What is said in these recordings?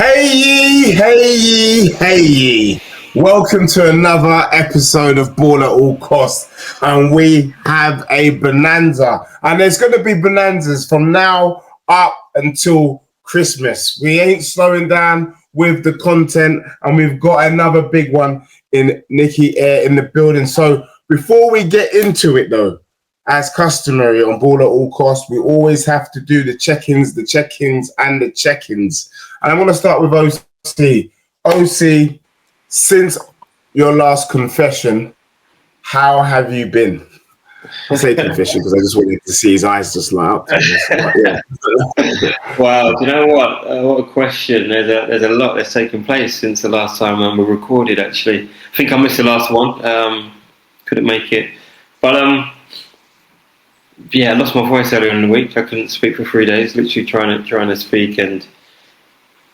Hey ye, hey ye, hey ye. Welcome to another episode of Ball at All Costs. And we have a bonanza. And there's going to be bonanzas from now up until Christmas. We ain't slowing down with the content. And we've got another big one in Nikki Air in the building. So before we get into it though, as customary on Ball at All Costs, we always have to do the check-ins, and the check-ins. And I'm going to start with OC. OC, since your last confession, how have you been? I say confession because I just wanted to see his eyes just light up. Yeah. Wow, do you know what? What a question. There's a lot that's taken place since the last time we recorded, actually. I think I missed the last one. Couldn't make it. But, yeah, I lost my voice earlier in the week. I couldn't speak for 3 days, literally trying to speak, and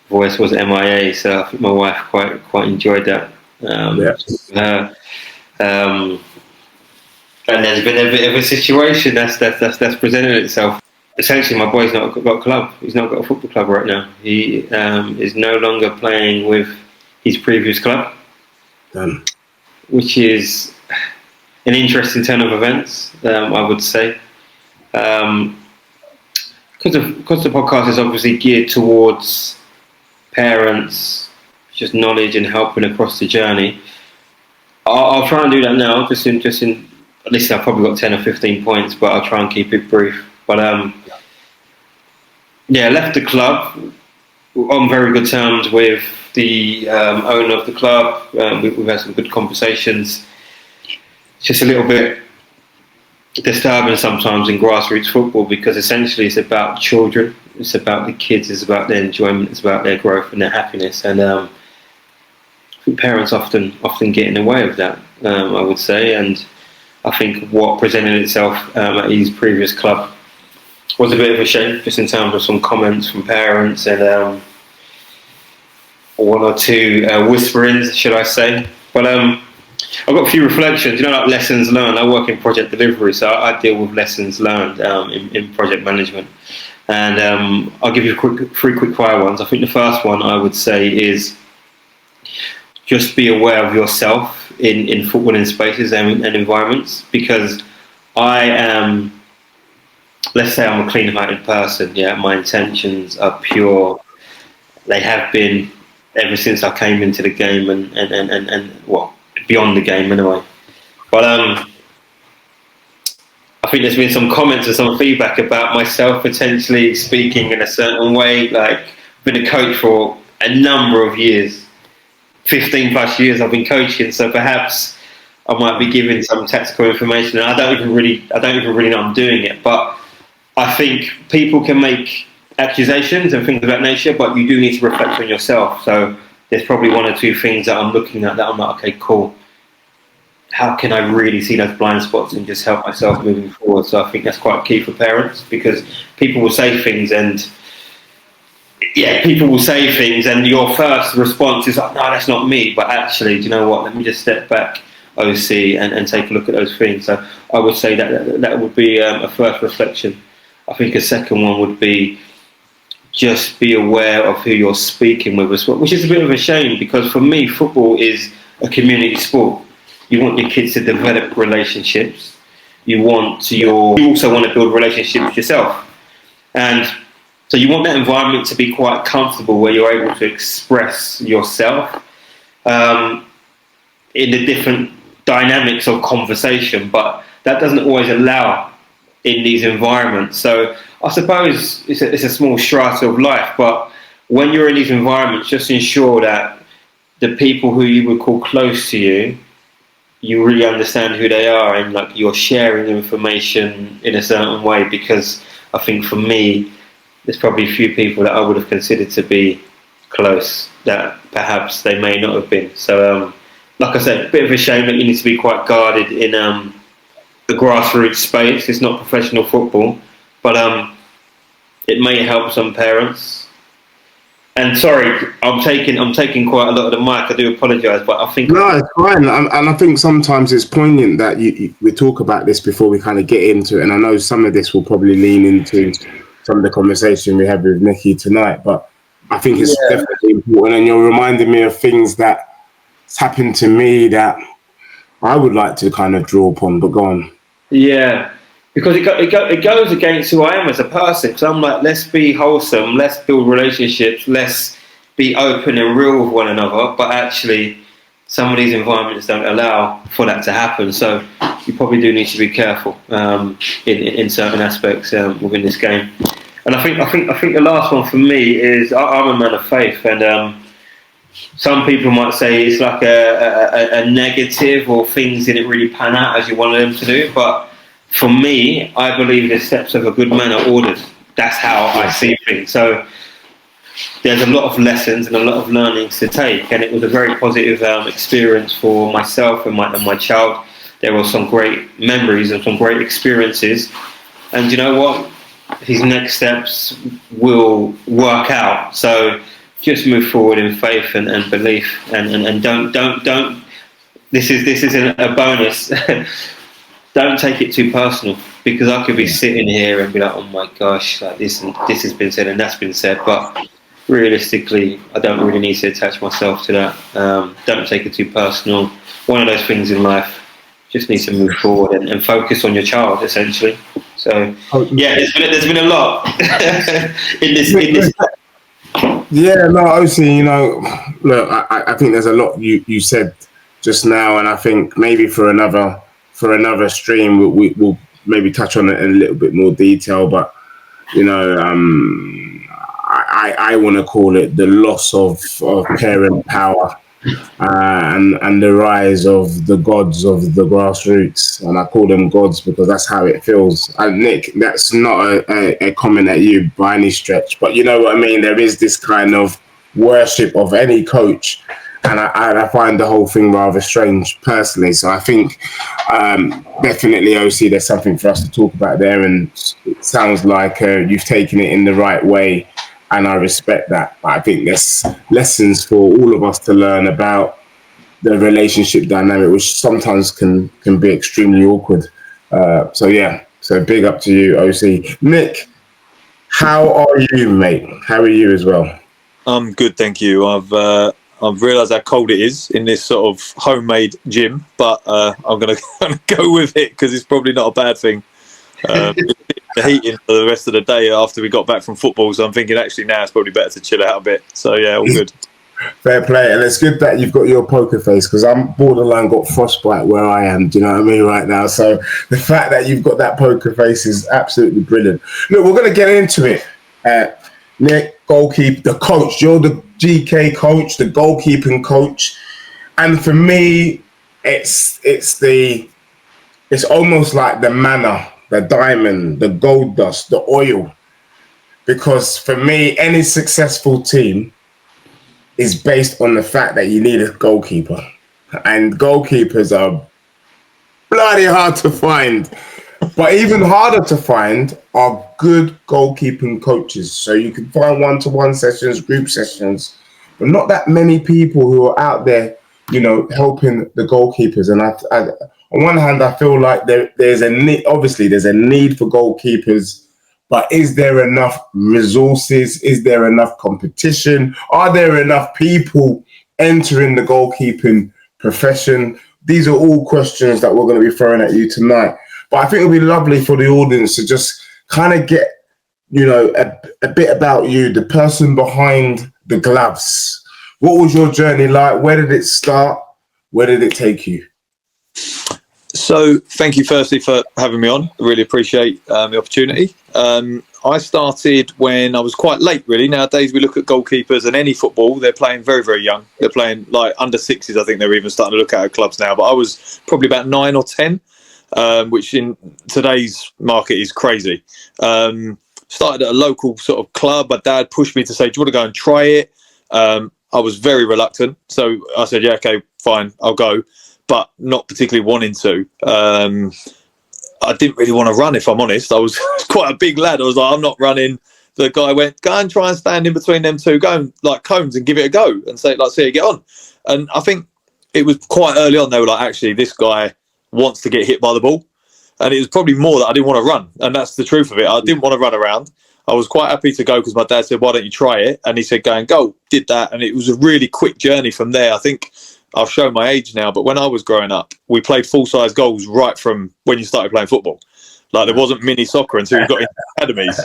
voice was MIA, so I think my wife quite enjoyed that. And there's been a bit of a situation that's presented itself. Essentially, my boy's not got a club. He's not got a football club right now. He is no longer playing with his previous club, which is an interesting turn of events, I would say. Because the podcast is obviously geared towards parents, just knowledge and helping across the journey. I'll try and do that now, just in at least I've probably got 10 or 15 points, but I'll try and keep it brief. But yeah, left the club on very good terms with the owner of the club. We've had some good conversations. Just a little bit disturbing sometimes in grassroots football, because essentially it's about children, it's about the kids, it's about their enjoyment, it's about their growth and their happiness, and I think parents often get in the way of that, I would say. And I think what presented itself at his previous club was a bit of a shame, just in terms of some comments from parents and one or two whisperings, should I say. But I've got a few reflections, like lessons learned. I work in project delivery, so I deal with lessons learned in project management. And I'll give you three quick fire ones. I think the first one I would say is just be aware of yourself in footballing spaces and environments, because I am, let's say I'm a clean-hearted person, yeah, my intentions are pure. They have been ever since I came into the game and well, beyond the game anyway. But I think there's been some comments and some feedback about myself potentially speaking in a certain way. Like, I've been a coach for a number of years, 15 plus years I've been coaching, so perhaps I might be giving some tactical information, and I don't even really know I'm doing it. But I think people can make accusations and things of that nature, but you do need to reflect on yourself. So there's probably one or two things that I'm looking at that I'm like, okay, cool. How can I really see those blind spots and just help myself moving forward? So I think that's quite key for parents, because people will say things and your first response is like, no, that's not me. But actually, do you know what? Let me just step back, OC, and take a look at those things. So I would say that would be a first reflection. I think a second one would be just be aware of who you're speaking with as well, which is a bit of a shame, because for me, football is a community sport. You want your kids to develop relationships. You also want to build relationships yourself. And so you want that environment to be quite comfortable, where you're able to express yourself in the different dynamics of conversation, but that doesn't always allow in these environments. So I suppose it's a small strata of life, but when you're in these environments, just ensure that the people who you would call close to you, you really understand who they are, and like you're sharing information in a certain way. Because I think for me, there's probably a few people that I would have considered to be close that perhaps they may not have been. So like I said, a bit of a shame that you need to be quite guarded in the grassroots space. It's not professional football, but it may help some parents. And sorry, I'm taking quite a lot of the mic. I do apologise, but I think no, it's fine. And I think sometimes it's poignant that we talk about this before we kind of get into it. And I know some of this will probably lean into some of the conversation we had with Nikki tonight. But I think it's Yeah, definitely important, and you're reminding me of things that's happened to me that I would like to kind of draw upon. But go on. yeah. Because it goes against who I am as a person. Because I'm like, let's be wholesome, let's build relationships, let's be open and real with one another. But actually, some of these environments don't allow for that to happen. So you probably do need to be careful in certain aspects within this game. And I think the last one for me is I'm a man of faith, and some people might say it's like a negative, or things didn't really pan out as you wanted them to do. But for me, I believe the steps of a good man are ordered. That's how I see things. So there's a lot of lessons and a lot of learnings to take, and it was a very positive experience for myself and my child. There were some great memories and some great experiences, and you know what? His next steps will work out. So just move forward in faith and belief, and don't. This isn't a bonus. Don't take it too personal, because I could be sitting here and be like, oh my gosh, like this has been said and that's been said, but realistically, I don't really need to attach myself to that. Don't take it too personal. One of those things in life. Just need to move forward and focus on your child, essentially. So, yeah, there's been a lot in this. Yeah, no, obviously, look, I think there's a lot you said just now, and I think maybe for another stream we'll maybe touch on it in a little bit more detail. But I want to call it the loss of parent power. And the rise of the gods of the grassroots, and I call them gods because that's how it feels. And Nick, that's not a comment at you by any stretch, but you know what I mean. There is this kind of worship of any coach, and I find the whole thing rather strange personally. So I think definitely, OC, there's something for us to talk about there, and it sounds like you've taken it in the right way. And I respect that. I think there's lessons for all of us to learn about the relationship dynamic, which sometimes can be extremely awkward. So big up to you, OC. Nick, how are you, mate? How are you as well? I'm good, thank you. I've realised how cold it is in this sort of homemade gym, but I'm going to go with it because it's probably not a bad thing. The heating for the rest of the day after we got back from football, so I'm thinking actually now it's probably better to chill out a bit. So yeah, all good. Fair play, and it's good that you've got your poker face, because I'm borderline got frostbite where I am. Do you know what I mean right now? So the fact that you've got that poker face is absolutely brilliant. Look, we're going to get into it. Nick, goalkeeper, the coach. You're the GK coach, the goalkeeping coach, and for me, it's almost like the manna, the diamond, the gold dust, the oil. Because for me, any successful team is based on the fact that you need a goalkeeper. And goalkeepers are bloody hard to find. But even harder to find are good goalkeeping coaches. So you can find one-to-one sessions, group sessions, but not that many people who are out there, helping the goalkeepers. And on one hand, I feel like there's a need. Obviously, there's a need for goalkeepers, but is there enough resources? Is there enough competition? Are there enough people entering the goalkeeping profession? These are all questions that we're going to be throwing at you tonight. But I think it'll be lovely for the audience to just kind of get, a bit about you, the person behind the gloves. What was your journey like? Where did it start? Where did it take you? So thank you firstly for having me on. I really appreciate the opportunity. I started when I was quite late, really. Nowadays we look at goalkeepers and any football, they're playing very, very young. They're playing like under sixes, I think they're even starting to look at clubs now. But I was probably about 9 or 10, which in today's market is crazy. Started at a local sort of club. My dad pushed me to say, do you want to go and try it? I was very reluctant. So I said, yeah, okay, fine, I'll go. But not particularly wanting to. I didn't really want to run, if I'm honest. I was quite a big lad. I was like, I'm not running. The guy went, go and try and stand in between them two, go and like cones and give it a go and say, like, see how you get on. And I think it was quite early on, they were like, actually, this guy wants to get hit by the ball. And it was probably more that I didn't want to run. And that's the truth of it. I didn't want to run around. I was quite happy to go because my dad said, why don't you try it? And he said, go and go. Did that. And it was a really quick journey from there. I think I've shown my age now, but when I was growing up, we played full-size goals right from when you started playing football. Like, there wasn't mini soccer until we got into academies.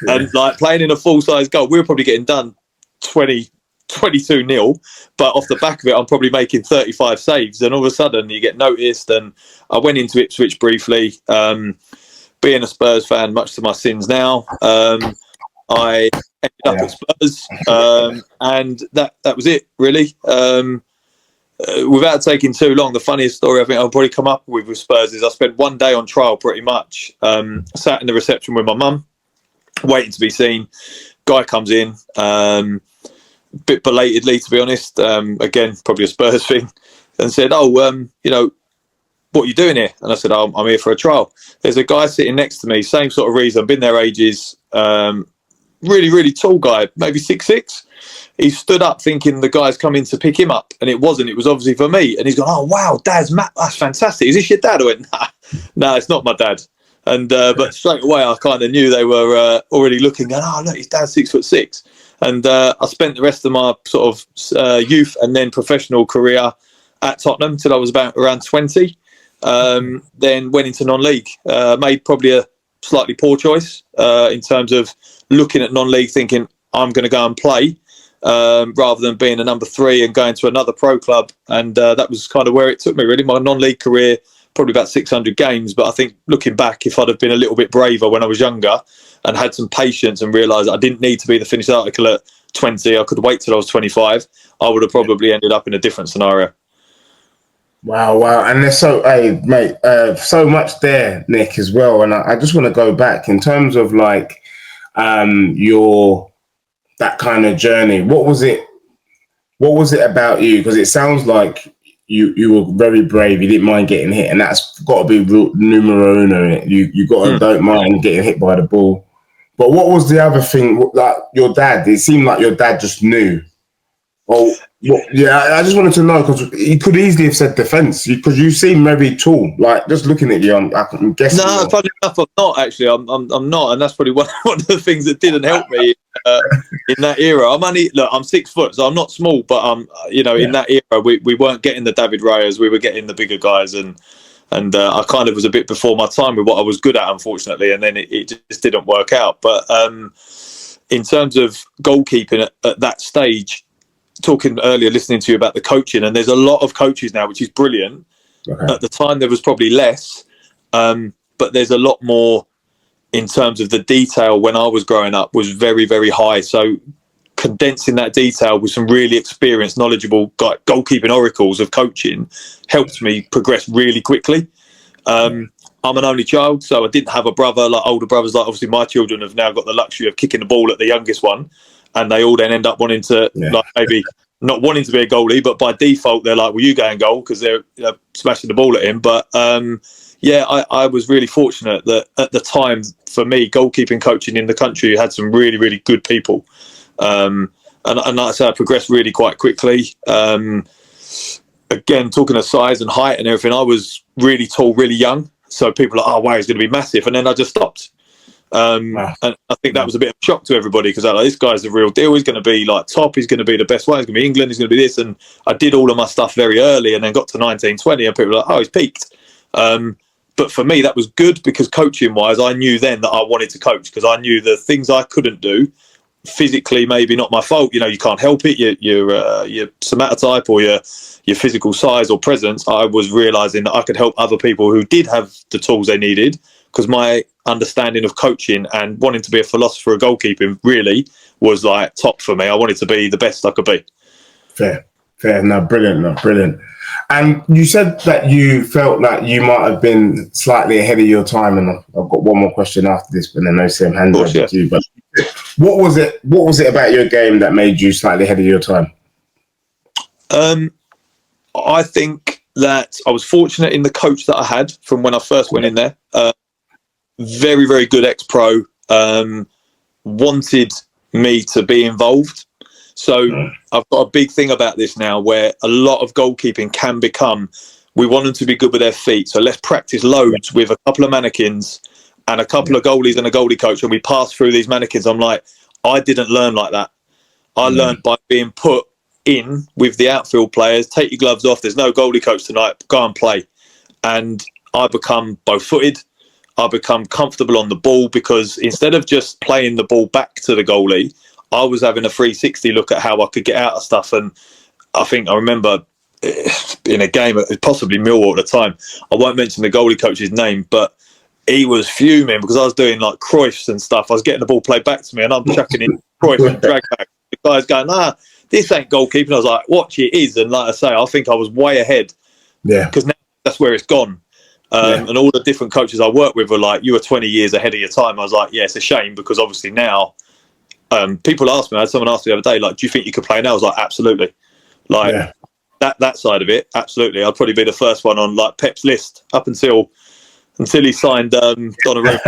And like playing in a full-size goal, we were probably getting done 22-0, but off the back of it, I'm probably making 35 saves, and all of a sudden you get noticed. And I went into Ipswich briefly, being a Spurs fan, much to my sins now. I ended up at Spurs, and that was it, really. Without taking too long, the funniest story I think I'll probably come up with Spurs is I spent one day on trial pretty much, sat in the reception with my mum, waiting to be seen. Guy comes in, bit belatedly, to be honest, again, probably a Spurs thing, and said, what are you doing here? And I said, I'm here for a trial. There's a guy sitting next to me, same sort of reason, been there ages, really, really tall guy, maybe 6'6". He stood up thinking the guy's coming to pick him up, and it wasn't. It was obviously for me. And he's gone, oh, wow, Dad's Matt, that's fantastic. Is this your dad? I went, nah, it's not my dad. And but straight away, I kind of knew they were already looking, going, oh, look, his dad's 6'6". And I spent the rest of my sort of youth and then professional career at Tottenham till I was about around 20. Then went into non-league. Made probably a slightly poor choice in terms of looking at non-league, thinking I'm going to go and play rather than being a number 3 and going to another pro club. And that was kind of where it took me, really. My non-league career, probably about 600 games. But I think looking back, if I'd have been a little bit braver when I was younger and had some patience and realised I didn't need to be the finished article at 20, I could wait till I was 25, I would have probably ended up in a different scenario. Wow. And there's so much there, Nick, as well. And I just want to go back in terms of like that kind of journey. What was it about you? Because it sounds like you were very brave. You didn't mind getting hit, and that's got to be numero uno. You got to don't mind getting hit by the ball. But what was the other thing? Like your dad, it seemed like your dad just knew. Oh, yeah. I just wanted to know, because he could easily have said defence, because you seem very tall. Like, just looking at you, I'm guessing. No, funny enough, I'm not actually. I'm not, and that's probably one of the things that didn't help me in that era. I'm 6 foot, so I'm not small, but in that era, we weren't getting the David Rayas, we were getting the bigger guys, and I kind of was a bit before my time with what I was good at, unfortunately, and then it just didn't work out. But in terms of goalkeeping at that stage, talking earlier, listening to you about the coaching, and there's a lot of coaches now, which is brilliant. Okay. At the time, there was probably less, but there's a lot more in terms of the detail. When I was growing up, was very, very high. So condensing that detail with some really experienced, knowledgeable goalkeeping oracles of coaching helped me progress really quickly. I'm an only child, so I didn't have a brother like older brothers. Like, obviously, my children have now got the luxury of kicking the ball at the youngest one. And they all then end up wanting to, like, maybe not wanting to be a goalie, but by default, they're like, well, you go and goal, because they're smashing the ball at him. But I was really fortunate that at the time, for me, goalkeeping coaching in the country had some really, really good people. And like I said, I progressed really quite quickly. Again, talking of size and height and everything, I was really tall, really young. So people are like, oh, wow, he's going to be massive. And then I just stopped. And I think that was a bit of a shock to everybody, because this guy's the real deal. He's going to be like top. He's going to be the best one. He's going to be England. He's going to be this. And I did all of my stuff very early, and then got to 19, 20, and people were like, oh, he's peaked. But for me, that was good, because coaching wise, I knew then that I wanted to coach, because I knew the things I couldn't do physically, maybe not my fault. You can't help it. Your somatotype or your physical size or presence. I was realizing that I could help other people who did have the tools they needed, because my understanding of coaching and wanting to be a philosopher of goalkeeping really was like top for me. I wanted to be the best I could be. Fair. No, brilliant. And you said that you felt like you might have been slightly ahead of your time, and I've got one more question after this, but then no same hand over to you. But what was it about your game that made you slightly ahead of your time? I think that I was fortunate in the coach that I had from when I first went in there. Very, very good ex-pro, wanted me to be involved. So I've got a big thing about this now, where a lot of goalkeeping can become we want them to be good with their feet. So let's practice loads with a couple of mannequins and a couple of goalies and a goalie coach, and we pass through these mannequins. I'm like, I didn't learn like that. I learned by being put in with the outfield players. Take your gloves off. There's no goalie coach tonight. Go and play. And I become bow-footed. I become comfortable on the ball, because instead of just playing the ball back to the goalie, I was having a 360 look at how I could get out of stuff. And I remember in a game, possibly Millwall at the time, I won't mention the goalie coach's name, but he was fuming because I was doing like Cruyffs and stuff. I was getting the ball played back to me and I'm chucking in Cruyff and drag back. The guy's going, this ain't goalkeeping. I was like, watch, it is. And like I say, I think I was way ahead. Yeah. Because now that's where it's gone. And all the different coaches I work with were like, you were 20 years ahead of your time. I was like, yeah, it's a shame, because obviously now people ask me, I had someone ask me the other day, like, do you think you could play now? I was like, absolutely. Like that side of it, absolutely. I'd probably be the first one on like Pep's list up until he signed Donnarumma.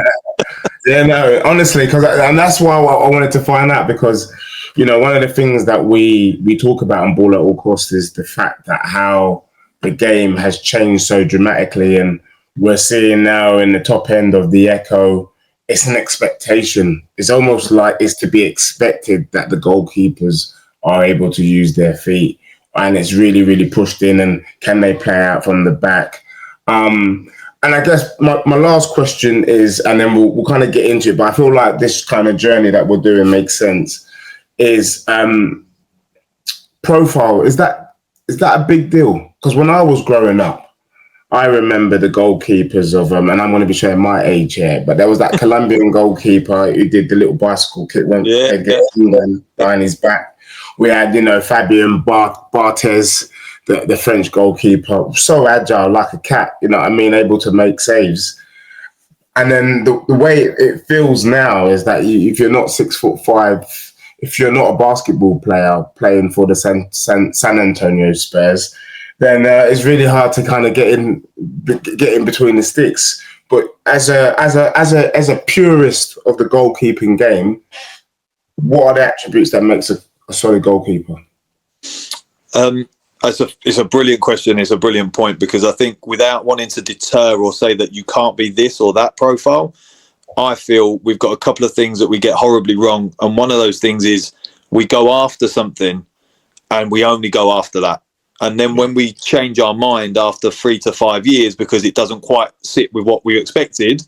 Yeah, no, honestly, and that's why I wanted to find out, because, you know, one of the things that we talk about on Ball at All Costs is the fact that how the game has changed so dramatically, and we're seeing now in the top end of the Echo, it's an expectation. It's almost like it's to be expected that the goalkeepers are able to use their feet, and it's really, really pushed in, and can they play out from the back? And I guess my last question is, and then we'll kind of get into it, but I feel like this kind of journey that we're doing makes sense, is profile. Is that a big deal? Because when I was growing up, I remember the goalkeepers of, and I'm going to be showing my age here, but there was that Colombian goalkeeper who did the little bicycle kick when England behind his back. We had, you know, Fabien Barthez, the French goalkeeper, so agile, like a cat, you know what I mean, able to make saves. And then the way it feels now is that if you're not 6'5", if you're not a basketball player playing for the San Antonio Spurs, then it's really hard to kind of get in between the sticks. But as a purist of the goalkeeping game, what are the attributes that makes a solid goalkeeper? It's a brilliant question. It's a brilliant point, because I think, without wanting to deter or say that you can't be this or that profile, I feel we've got a couple of things that we get horribly wrong. And one of those things is we go after something and we only go after that. And then when we change our mind after 3 to 5 years because it doesn't quite sit with what we expected,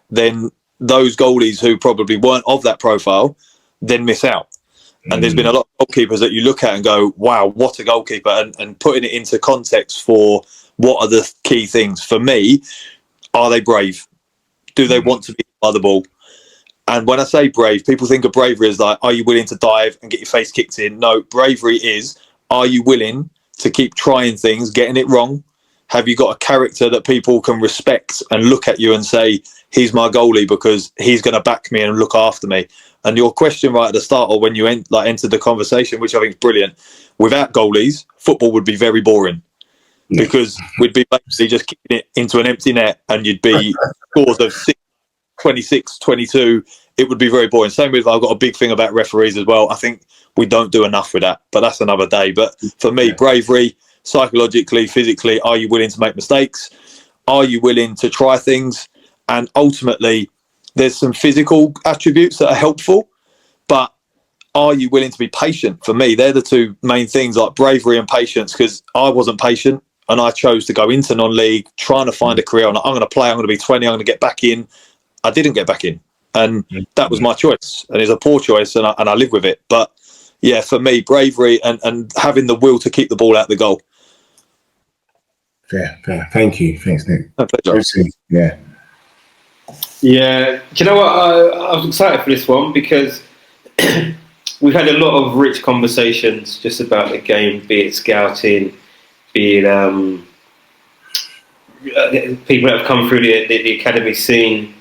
then those goalies who probably weren't of that profile then miss out. And there's been a lot of goalkeepers that you look at and go, wow, what a goalkeeper. And putting it into context for what are the key things for me, are they brave? Do they want to be by the ball? And when I say brave, people think of bravery as like, are you willing to dive and get your face kicked in? No, bravery is, are you willing to keep trying things, getting it wrong? Have you got a character that people can respect and look at you and say, he's my goalie because he's going to back me and look after me? And your question right at the start, or when you entered the conversation, which I think is brilliant, without goalies, football would be very boring, because we'd be basically just kicking it into an empty net and you'd be scores of 26, 22. It would be very boring. Same with, I've got a big thing about referees as well. I think we don't do enough with that, but that's another day. But for me, bravery, psychologically, physically, are you willing to make mistakes? Are you willing to try things? And ultimately, there's some physical attributes that are helpful, but are you willing to be patient? For me, they're the two main things, like bravery and patience, because I wasn't patient and I chose to go into non-league, trying to find a career. I'm going to play, I'm going to be 20, I'm going to get back in. I didn't get back in. And that was my choice. And it's a poor choice, and I live with it. But yeah, for me, bravery and having the will to keep the ball out the goal. Fair. Thank you. Thanks, Nick. My pleasure. Yeah. Yeah. Do you know what? I was excited for this one because we've had a lot of rich conversations just about the game, be it scouting, be it people that have come through the academy scene,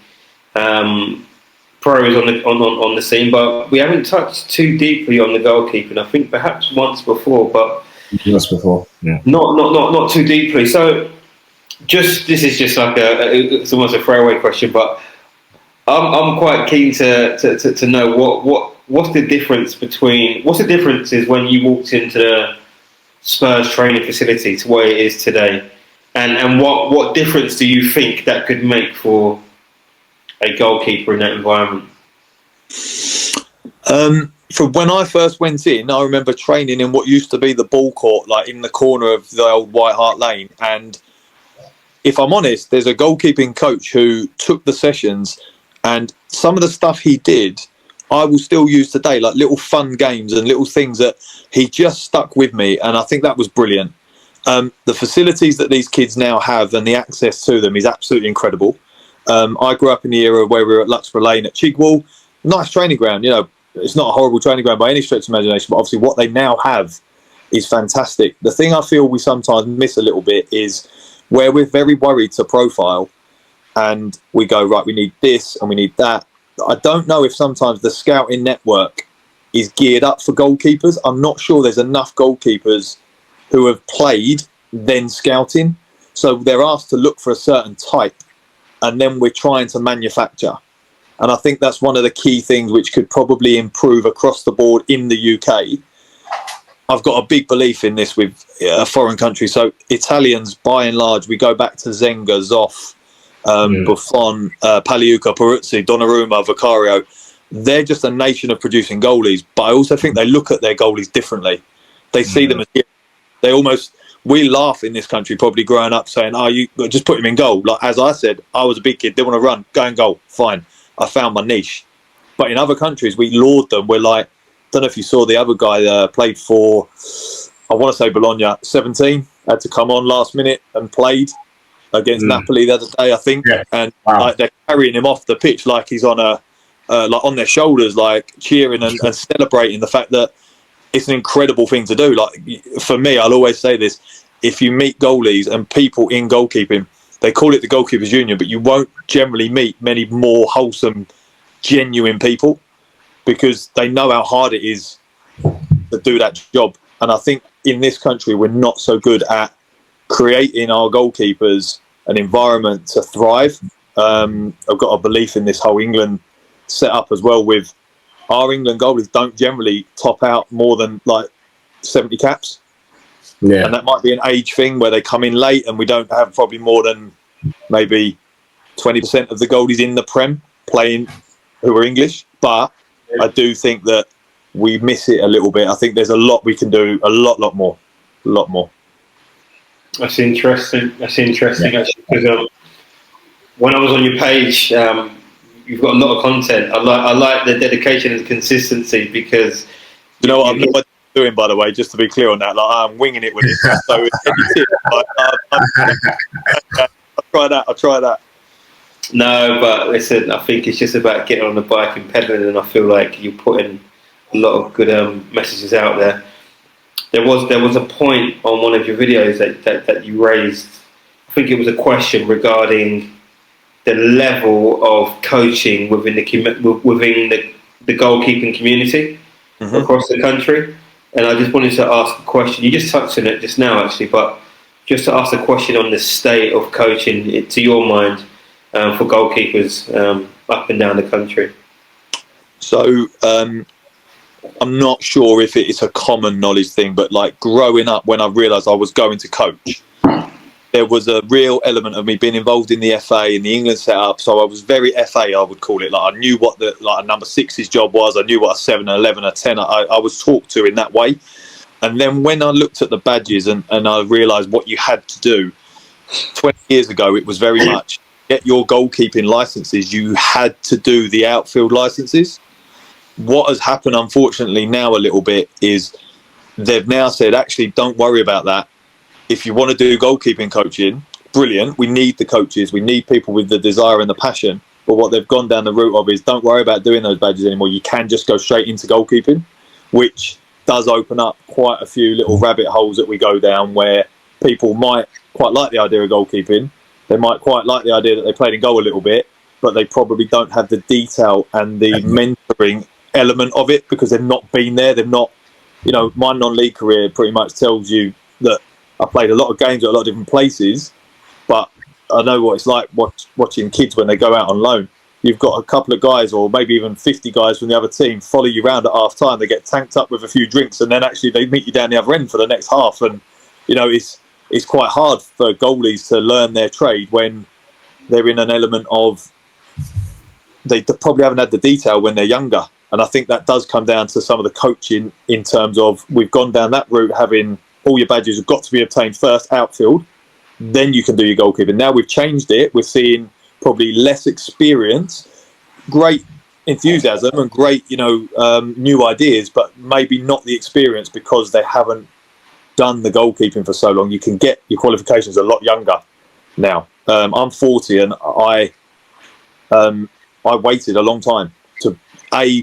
pros on the scene, but we haven't touched too deeply on the goalkeeping. I think perhaps once before, but yeah, not too deeply. So, this is just like it's almost a throwaway question, but I'm quite keen to know what's the difference is when you walked into the Spurs training facility to what it is today. And what difference do you think that could make for a goalkeeper in that environment? From when I first went in, I remember training in what used to be the ball court, like in the corner of the old White Hart Lane. And if I'm honest, there's a goalkeeping coach who took the sessions, and some of the stuff he did, I will still use today, like little fun games and little things that he just stuck with me. And I think that was brilliant. The facilities that these kids now have and the access to them is absolutely incredible. I grew up in the era where we were at Luxborough Lane at Chigwell. Nice training ground, you know. It's not a horrible training ground by any stretch of imagination, but obviously what they now have is fantastic. The thing I feel we sometimes miss a little bit is where we're very worried to profile and we go, right, we need this and we need that. I don't know if sometimes the scouting network is geared up for goalkeepers. I'm not sure there's enough goalkeepers who have played then scouting. So they're asked to look for a certain type and then we're trying to manufacture. And I think that's one of the key things which could probably improve across the board in the UK. I've got a big belief in this with a foreign country. So Italians, by and large, we go back to Zenga, Zoff, Buffon, Pagliuca, Peruzzi, Donnarumma, Vicario. They're just a nation of producing goalies. But I also think they look at their goalies differently. They see them as they almost... We laugh in this country, probably growing up, saying, "Oh, you just put him in goal." Like as I said, I was a big kid, didn't want to run, go and goal, fine. I found my niche. But in other countries, we laud them. We're like, don't know if you saw the other guy played for, I want to say Bologna, 17, had to come on last minute and played against Napoli the other day, I think. Yeah. And like they're carrying him off the pitch like he's on like on their shoulders, like cheering and celebrating the fact that it's an incredible thing to do. Like for me, I'll always say this: if you meet goalies and people in goalkeeping, they call it the Goalkeepers Union, but you won't generally meet many more wholesome, genuine people because they know how hard it is to do that job. And I think in this country, we're not so good at creating our goalkeepers an environment to thrive. I've got a belief in this whole England setup as well with our England goalies don't generally top out more than like 70 caps. Yeah. And that might be an age thing where they come in late and we don't have probably more than maybe 20% of the goalies in the Prem playing who are English. But I do think that we miss it a little bit. I think there's a lot we can do, a lot more. That's interesting. Actually, because when I was on your page, you've got a lot of content. I like the dedication and consistency because you know what I'm not doing, by the way, just to be clear on that. Like I'm winging it with it. So I'll try that. No, but listen, I think it's just about getting on the bike and pedaling, and I feel like you're putting a lot of good messages out there. There was a point on one of your videos that you raised. I think it was a question regarding the level of coaching within the goalkeeping community across the country. And I just wanted to ask a question. You just touched on it just now, actually, but just to ask a question on the state of coaching, to your mind, for goalkeepers up and down the country. So I'm not sure if it's a common knowledge thing, but like growing up, when I realised I was going to coach, there was a real element of me being involved in the FA and the England setup. So I was very FA, I would call it. Like I knew what a number 6's job was. I knew what a 7, 11, a 10. I was talked to in that way. And then when I looked at the badges and I realised what you had to do, 20 years ago, it was very much get your goalkeeping licences. You had to do the outfield licences. What has happened, unfortunately, now a little bit is they've now said, actually, don't worry about that. If you want to do goalkeeping coaching, brilliant. We need the coaches. We need people with the desire and the passion. But what they've gone down the route of is don't worry about doing those badges anymore. You can just go straight into goalkeeping, which does open up quite a few little rabbit holes that we go down where people might quite like the idea of goalkeeping. They might quite like the idea that they played in goal a little bit, but they probably don't have the detail and the mentoring element of it because they've not been there. They've not, my non-league career pretty much tells you that I played a lot of games at a lot of different places, but I know what it's like watching kids when they go out on loan. You've got a couple of guys or maybe even 50 guys from the other team follow you around at half time. They get tanked up with a few drinks and then actually they meet you down the other end for the next half. And, it's it's quite hard for goalies to learn their trade when they're in an element of they probably haven't had the detail when they're younger. And I think that does come down to some of the coaching in terms of we've gone down that route, having all your badges have got to be obtained first, outfield, then you can do your goalkeeping. Now we've changed it. We're seeing probably less experience, great enthusiasm and great, new ideas, but maybe not the experience because they haven't done the goalkeeping for so long. You can get your qualifications a lot younger now. I'm 40 and I waited a long time to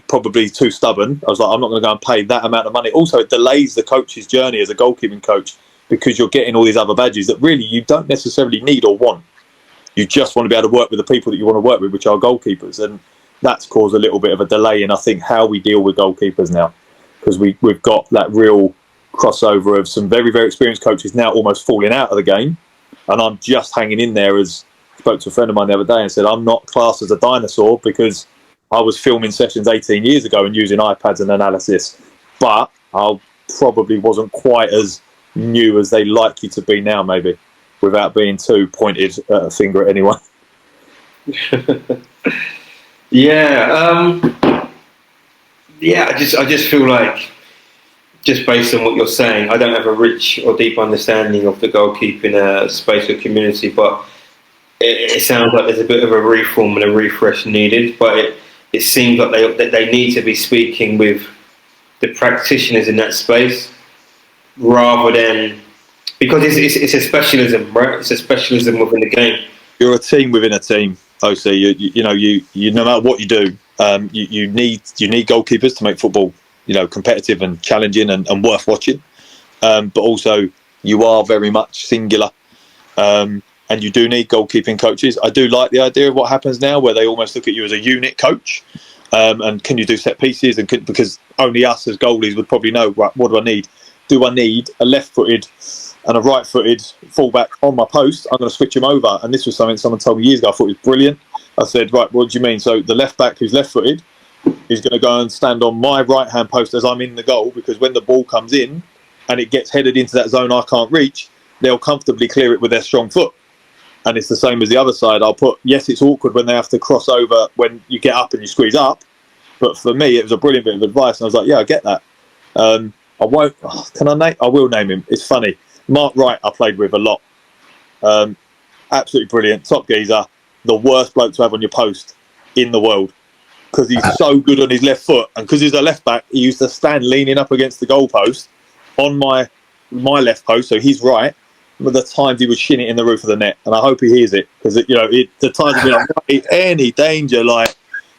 probably too stubborn. I was like, I'm not going to go and pay that amount of money. Also, it delays the coach's journey as a goalkeeping coach because you're getting all these other badges that really you don't necessarily need or want. You just want to be able to work with the people that you want to work with, which are goalkeepers. And that's caused a little bit of a delay in, I think, how we deal with goalkeepers now, because we've got that real crossover of some very, very experienced coaches now almost falling out of the game. And I'm just hanging in there. As I spoke to a friend of mine the other day and said, I'm not classed as a dinosaur because I was filming sessions 18 years ago and using iPads and analysis, but I probably wasn't quite as new as they like you to be now, maybe, without being too pointed a finger at anyone. I just feel like, just based on what you're saying, I don't have a rich or deep understanding of the goalkeeping space or community, but it sounds like there's a bit of a reform and a refresh needed, but it seems like they need to be speaking with the practitioners in that space rather than, because it's a specialism, right? It's a specialism within the game. You're a team within a team, OC. You no matter what you do, you need goalkeepers to make football, competitive and challenging and worth watching. But also you are very much singular. And you do need goalkeeping coaches. I do like the idea of what happens now, where they almost look at you as a unit coach. And can you do set pieces? And because only us as goalies would probably know, right, what do I need? Do I need a left-footed and a right-footed fullback on my post? I'm going to switch them over. And this was something someone told me years ago. I thought it was brilliant. I said, right, what do you mean? So the left-back who's left-footed is going to go and stand on my right-hand post as I'm in the goal, because when the ball comes in and it gets headed into that zone I can't reach, they'll comfortably clear it with their strong foot. And it's the same as the other side. I'll put, yes, it's awkward when they have to cross over when you get up and you squeeze up. But for me, it was a brilliant bit of advice. And I was like, yeah, I get that. I won't, can I name? I will name him. It's funny. Mark Wright, I played with a lot. Absolutely brilliant. Top geezer. The worst bloke to have on your post in the world. Because he's so good on his left foot. And because he's a left back, he used to stand leaning up against the goalpost on my left post. So he's right. But the times he would shin it in the roof of the net, and I hope he hears it, because the times he'd be like, any danger, like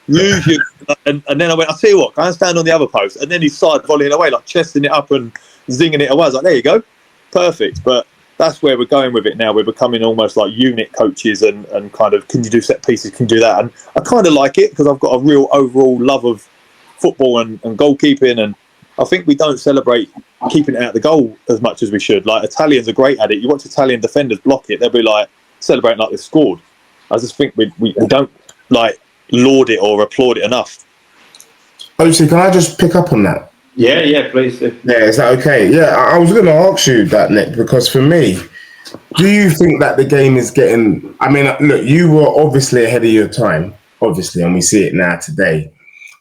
use your, and then I went, I'll tell you what, go and stand on the other post, and then he started volleying away, like chesting it up and zinging it away. I was like, there you go, perfect. But that's where we're going with it now. We're becoming almost like unit coaches and kind of, can you do set pieces, can you do that? And I kind of like it because I've got a real overall love of football and goalkeeping, and I think we don't celebrate keeping it out the goal as much as we should. Like, Italians are great at it. You watch Italian defenders block it, they'll be like celebrating like they scored. I just think we don't like laud it or applaud it enough. Obviously, can I just pick up on that? Yeah, please do. Yeah, is that okay? Yeah, I was going to ask you that, Nick, because for me, do you think that the game is getting... I mean, look, you were obviously ahead of your time, obviously, and we see it now today.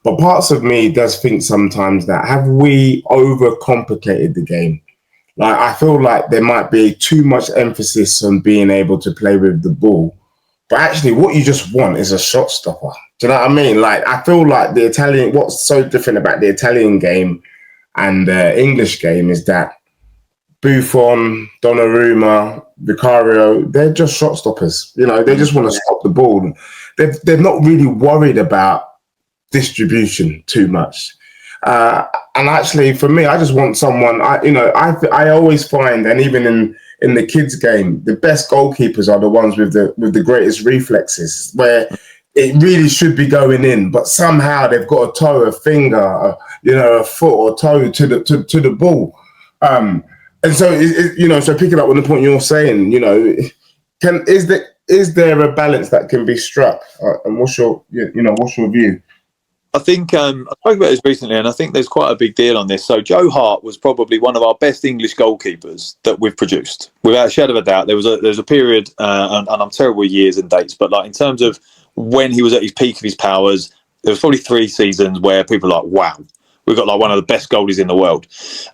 But parts of me does think sometimes that, have we overcomplicated the game? Like, I feel like there might be too much emphasis on being able to play with the ball. But actually, what you just want is a shot stopper. Do you know what I mean? Like, I feel like the Italian... What's so different about the Italian game and the English game is that Buffon, Donnarumma, Vicario, they're just shot stoppers. They just want to stop the ball. They're not really worried about distribution too much. And actually, for me, I just want someone. I always find, and even in the kids' game, the best goalkeepers are the ones with the greatest reflexes, where it really should be going in, but somehow they've got a toe, a finger, a foot or toe to the ball. And so so picking up on the point you're saying, is there a balance that can be struck? And what's your view? I think I spoke about this recently, and I think there's quite a big deal on this. So Joe Hart was probably one of our best English goalkeepers that we've produced, without a shadow of a doubt. There was a period, and I'm terrible with years and dates, but like in terms of when he was at his peak of his powers, there was probably 3 seasons where people were like, wow, we've got like one of the best goalies in the world.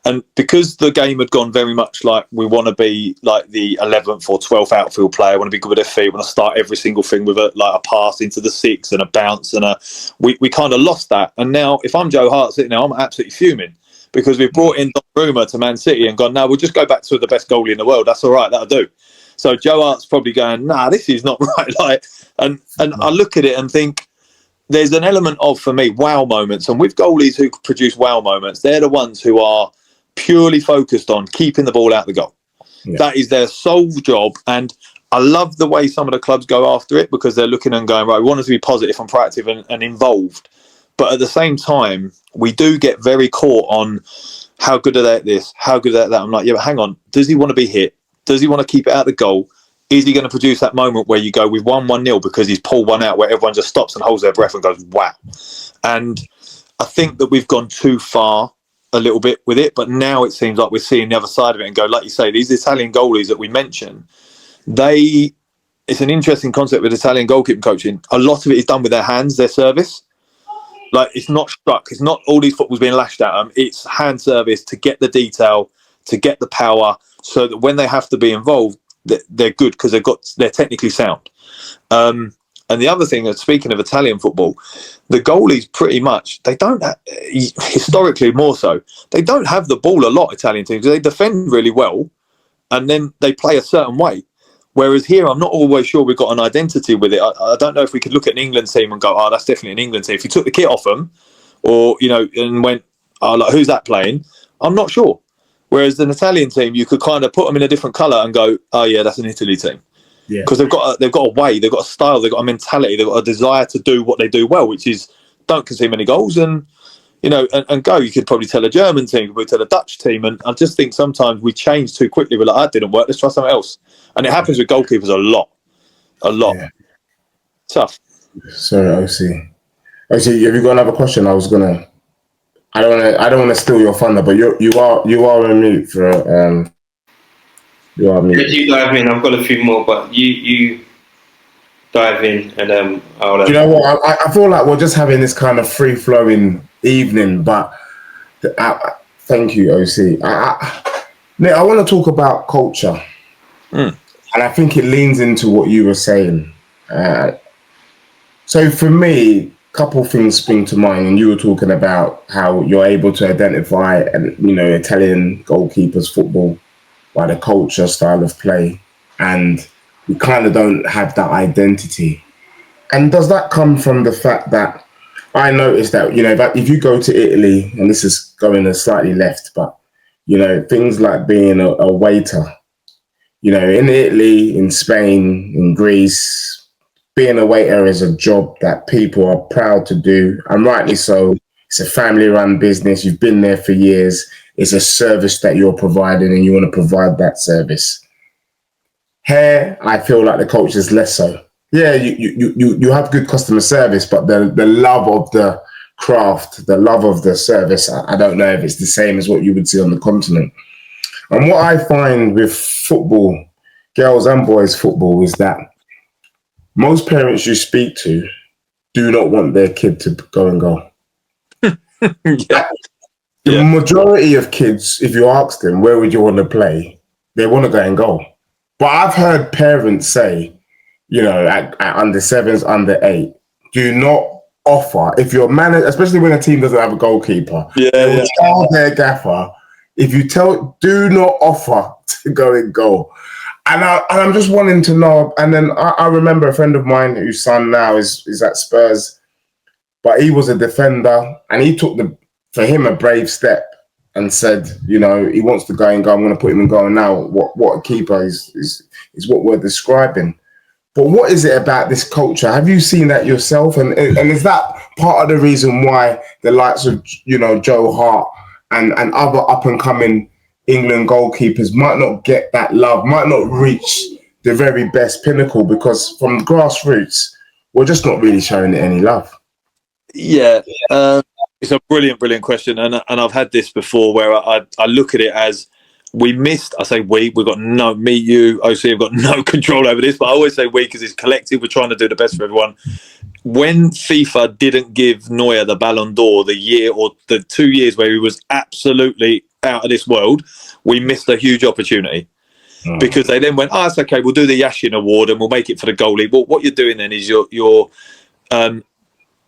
And because the game had gone very much like we want to be like the 11th or 12th outfield player, want to be good with their feet, want to start every single thing with a pass into the 6 and a bounce, and we kind of lost that. And now if I'm Joe Hart sitting there, I'm absolutely fuming because we've brought in Donnarumma to Man City and gone, no, we'll just go back to the best goalie in the world. That's all right, that'll do. So Joe Hart's probably going, nah, this is not right. And I look at it and think, there's an element of, for me, wow moments. And with goalies who produce wow moments, they're the ones who are purely focused on keeping the ball out the goal. Yeah. That is their sole job. And I love the way some of the clubs go after it because they're looking and going, right, we want us to be positive and proactive and involved. But at the same time, we do get very caught on how good are they at this, how good are they at that. I'm like, yeah, but hang on. Does he want to be hit? Does he want to keep it out the goal? Is he going to produce that moment where you go, we've won 1-0 because he's pulled one out where everyone just stops and holds their breath and goes, wow. And I think that we've gone too far a little bit with it, but now it seems like we're seeing the other side of it and go, like you say, these Italian goalies that we mentioned, it's an interesting concept with Italian goalkeeping coaching. A lot of it is done with their hands, their service. Like it's not struck. It's not all these footballs being lashed at them. It's hand service to get the detail, to get the power so that when they have to be involved, they're good because they're technically sound. And the other thing, speaking of Italian football, the goalies pretty much, they don't, historically more so, they don't have the ball a lot, Italian teams. They defend really well and then they play a certain way. Whereas here, I'm not always sure we've got an identity with it. I don't know if we could look at an England team and go, oh, that's definitely an England team. If you took the kit off them or, and went, oh, like, who's that playing? I'm not sure. Whereas an Italian team, you could kind of put them in a different colour and go, oh yeah, that's an Italy team. Yeah. Because they've got a way, they've got a style, they've got a mentality, they've got a desire to do what they do well, which is don't concede many goals and go. You could probably tell a German team, you could probably tell a Dutch team. And I just think sometimes we change too quickly. We're like, that didn't work, let's try something else. And it happens with goalkeepers a lot. Yeah. Tough. Sorry, OC, have you got another question? I don't want to steal your thunder, but you are on mute for you are mute. You dive in. I've got a few more, but you dive in, and I'll. Do you know what? I feel like we're just having this kind of free flowing evening, but thank you, OC. Nick, I want to talk about culture, and I think it leans into what you were saying. So for me, couple things spring to mind, and you were talking about how you're able to identify Italian goalkeepers football by the culture, style of play, and we kind of don't have that identity. And does that come from the fact that I noticed that that if you go to Italy, and this is going a slightly left, but things like being a waiter, in Italy, in Spain, in Greece, being a waiter is a job that people are proud to do, and rightly so. It's a family-run business. You've been there for years. It's a service that you're providing, and you want to provide that service. Here, I feel like the culture is less so. Yeah, you have good customer service, but the love of the craft, the love of the service, I don't know if it's the same as what you would see on the continent. And what I find with football, girls and boys football, is that most parents you speak to do not want their kid to go and go. The majority of kids, if you ask them, where would you want to play? They want to go and go. But I've heard parents say, at under 7s, under 8, do not offer, if you're manager, especially when a team doesn't have a goalkeeper, they will tell their gaffer, do not offer to go and go. And I'm just wanting to know. And then I remember a friend of mine whose son now is at Spurs, but he was a defender, and he took for him a brave step and said, he wants to go and go. I'm going to put him in goal now. What a keeper is what we're describing. But what is it about this culture? Have you seen that yourself? And is that part of the reason why the likes of Joe Hart and other up and coming England goalkeepers might not get that love, might not reach the very best pinnacle, because from grassroots, we're just not really showing it any love? Yeah, it's a brilliant question, and I've had this before where I look at it as we missed. I say we've got no, me, you, OC have got no control over this, but I always say we because it's collective. We're trying to do the best for everyone. When FIFA didn't give Neuer the Ballon d'Or the year or the 2 years where he was absolutely out of this world, we missed a huge opportunity. Because they then went, oh, it's okay, we'll do the Yashin Award and we'll make it for the goalie. Well, what you're doing then is you're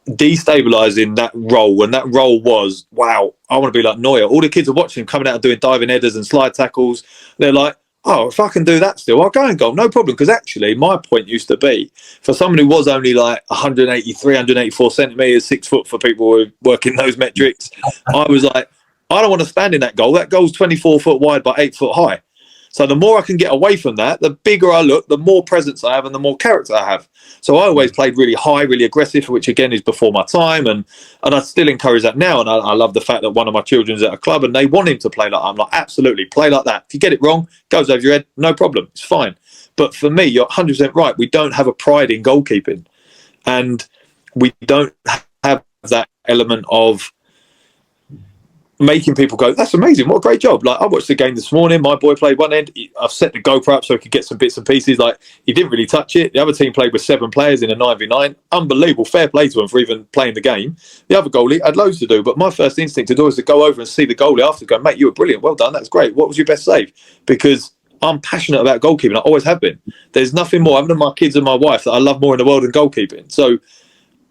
destabilising that role, and that role was, wow, I want to be like Neuer. All the kids are watching him coming out and doing diving headers and slide tackles. They're like, oh, if I can do that still, I'll go and goal, no problem. Because actually, my point used to be, for someone who was only like 183, 184 centimetres, 6 foot for people who are working those metrics, I was like, I don't want to stand in that goal. That goal's 24 foot wide by 8 foot high. So the more I can get away from that, the bigger I look, the more presence I have and the more character I have. So I always played really high, really aggressive, which again is before my time. And I still encourage that now. And I love the fact that one of my children's at a club and they want him to play like that. I'm like, absolutely, play like that. If you get it wrong, goes over your head, no problem. It's fine. But for me, you're 100% right. We don't have a pride in goalkeeping. And we don't have that element of making people go, that's amazing, what a great job. Like, I watched the game this morning, my boy played one end, I've set the GoPro up so he could get some bits and pieces. Like, he didn't really touch it. The other team played with 7 players in a 9v9. Unbelievable, fair play to him for even playing the game. The other goalie had loads to do, but my first instinct to do is to go over and see the goalie after, go, mate, you were brilliant, well done, that's great, what was your best save? Because I'm passionate about goalkeeping, I always have been. There's nothing more, other than my kids and my wife, that I love more in the world than goalkeeping. So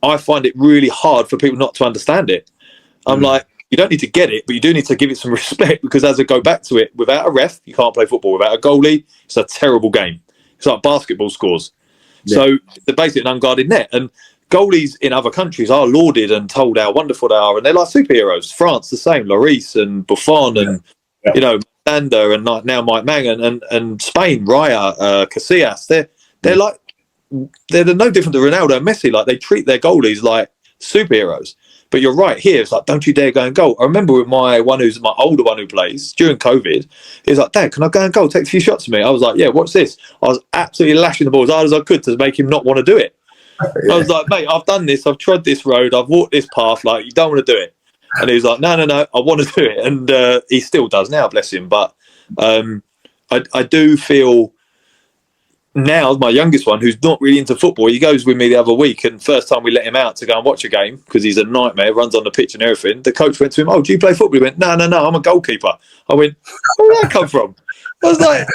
I find it really hard for people not to understand it. I'm like, you don't need to get it, but you do need to give it some respect, because as I go back to it, without a ref, you can't play football. Without a goalie, it's a terrible game. It's like basketball scores. Yeah. So they're basically an unguarded net. And goalies in other countries are lauded and told how wonderful they are, and they're like superheroes. France, the same. Lloris and Buffon and, you know, Sander and now Mike Mangan and Spain, Raya, Casillas. They're like, they're no different to Ronaldo and Messi. Like, they treat their goalies like superheroes. But you're right, here it's like, don't you dare go and goal. I remember with my older one who plays during COVID, he was like, Dad, can I go and goal? Take a few shots of me. I was like, yeah, what's this? I was absolutely lashing the ball as hard as I could to make him not want to do it. Yeah. I was like, mate, I've done this, I've trod this road, I've walked this path, like, you don't want to do it. And he was like, no, I want to do it. And he still does now, bless him. But I do feel now, my youngest one, who's not really into football, he goes with me the other week, and first time we let him out to go and watch a game, because he's a nightmare, runs on the pitch and everything, the coach went to him, oh, do you play football? He went, no, I'm a goalkeeper. I went, where did that come from? I was like,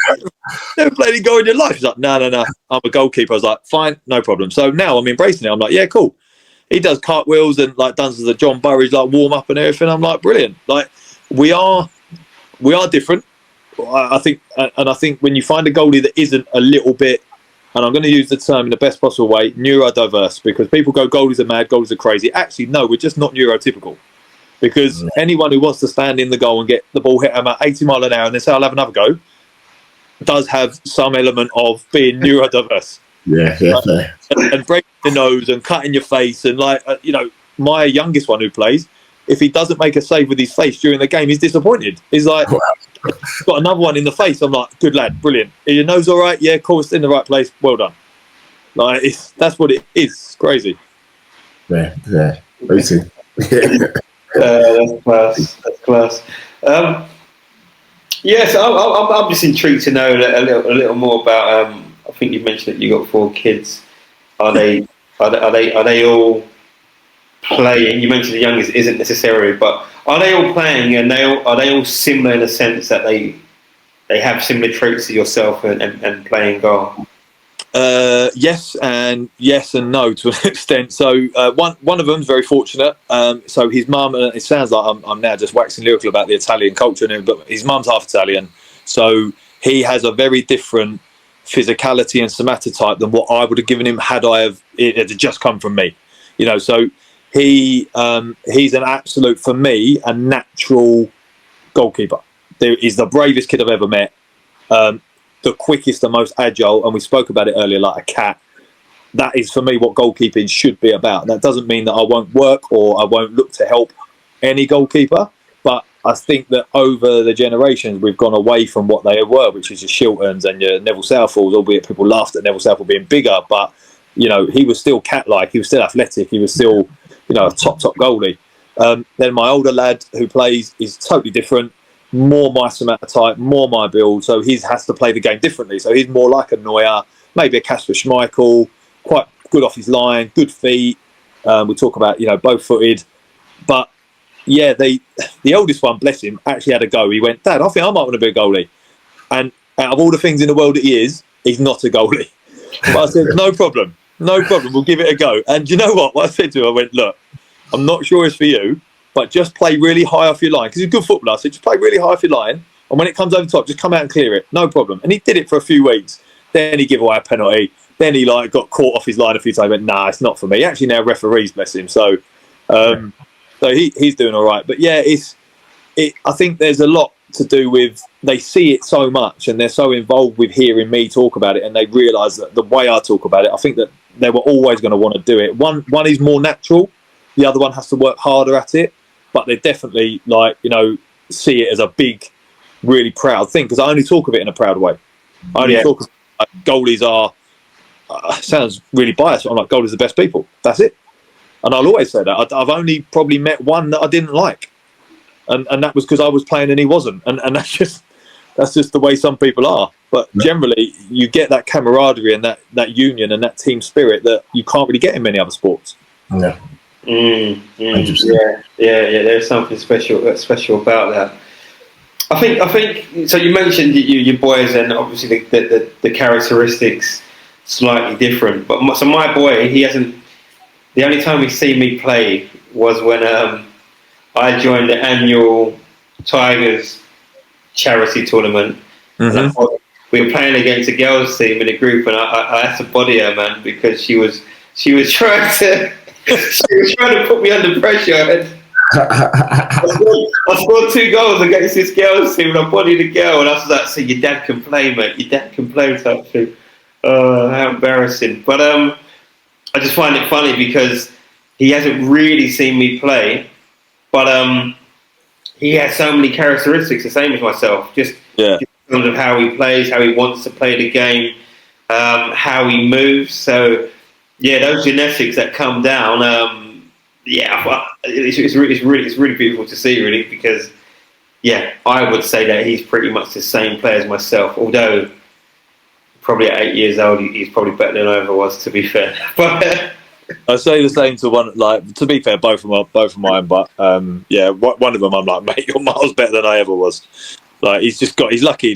never played any goal in your life? He's like, no, I'm a goalkeeper. I was like, fine, no problem. So now I'm embracing it. I'm like, yeah, cool. He does cartwheels and like does the John Burridge like warm up and everything. I'm like, brilliant. Like, we are different. I think when you find a goalie that isn't a little bit, and I'm going to use the term in the best possible way, neurodiverse, because people go, goalies are mad, goalies are crazy. Actually, no, we're just not neurotypical. Because anyone who wants to stand in the goal and get the ball hit at 80 mile an hour and then say, I'll have another go, does have some element of being neurodiverse. Yeah. And breaking the nose and cutting your face. And like, you know, my youngest one who plays, if he doesn't make a save with his face during the game, he's disappointed. He's like, got another one in the face. I'm like, good lad, brilliant. Your nose all right? Yeah, cool, it's in the right place. Well done. Like, that's what it is. It's crazy. Yeah. Amazing. That's class. Yes, I'm just intrigued to know a little more about. I think you mentioned that you got 4 kids. Are they all playing? You mentioned the youngest isn't necessary, but are they all playing, and are they all similar in the sense that they have similar traits to yourself and playing goal? Yes and no to an extent. So one of them's very fortunate. So his mum, it sounds like I'm now just waxing lyrical about the Italian culture, but his mum's half Italian, so he has a very different physicality and somatotype than what I would have given him had it had just come from me. You know, so he's an absolute, for me, a natural goalkeeper. He's the bravest kid I've ever met. The quickest and most agile, and we spoke about it earlier, like a cat. That is, for me, what goalkeeping should be about. That doesn't mean that I won't work or I won't look to help any goalkeeper, but I think that over the generations we've gone away from what they were, which is your Shiltons and your Neville Southalls, albeit people laughed at Neville Southall being bigger, but you know, he was still cat-like, he was still athletic, he was still a top goalie. Then my older lad who plays is totally different, more my Samata type, more my build, so he has to play the game differently. So he's more like a Neuer, maybe a Kasper Schmeichel, quite good off his line, good feet. We talk about, both footed. But yeah, the oldest one, bless him, actually had a go. He went, Dad, I think I might want to be a goalie. And out of all the things in the world that he is, he's not a goalie. But I said, no problem, we'll give it a go. And do you know what I said to him? I went, look, I'm not sure it's for you, but just play really high off your line, because he's a good footballer. So just play really high off your line, and when it comes over the top, just come out and clear it, no problem. And he did it for a few weeks. Then he gave away a penalty. Then he got caught off his line a few times. Went, nah, it's not for me. He actually now referees, bless him. So, so he's doing all right. But yeah, I think there's a lot to do with they see it so much, and they're so involved with hearing me talk about it, and they realise that the way I talk about it, I think that they were always going to want to do it. One is more natural. The other one has to work harder at it. But they definitely see it as a big, really proud thing, because I only talk of it in a proud way. I only talk of goalies are, sounds really biased, but I'm like, goalies are the best people. That's it. And I'll always say that. I've only probably met one that I didn't like. And that was because I was playing and he wasn't. And that's just the way some people are. But generally, you get that camaraderie and that union and that team spirit that you can't really get in many other sports. Yeah. Yeah. There's something special about that. I think. So you mentioned your boys, and obviously the characteristics slightly different. But my boy, he hasn't. The only time he's seen me play was when I joined the annual Tigers charity tournament. Mm-hmm. We were playing against a girls' team in a group, and I had to body her, man, because she was trying to. She was trying to put me under pressure. I scored 2 goals against this girls' team, and I bodied a girl, and I was like, "So your dad can play, mate. Your dad can play," type thing. How embarrassing! But I just find it funny because he hasn't really seen me play, but he has so many characteristics the same as myself. Just in terms of how he plays, how he wants to play the game, how he moves. So. Yeah, those genetics that come down, it's really beautiful to see, really, because, I would say that he's pretty much the same player as myself, although probably at 8 years old, he's probably better than I ever was, to be fair. But I say the same to one, to be fair, both of mine, but one of them I'm like, mate, you're miles better than I ever was. He's lucky,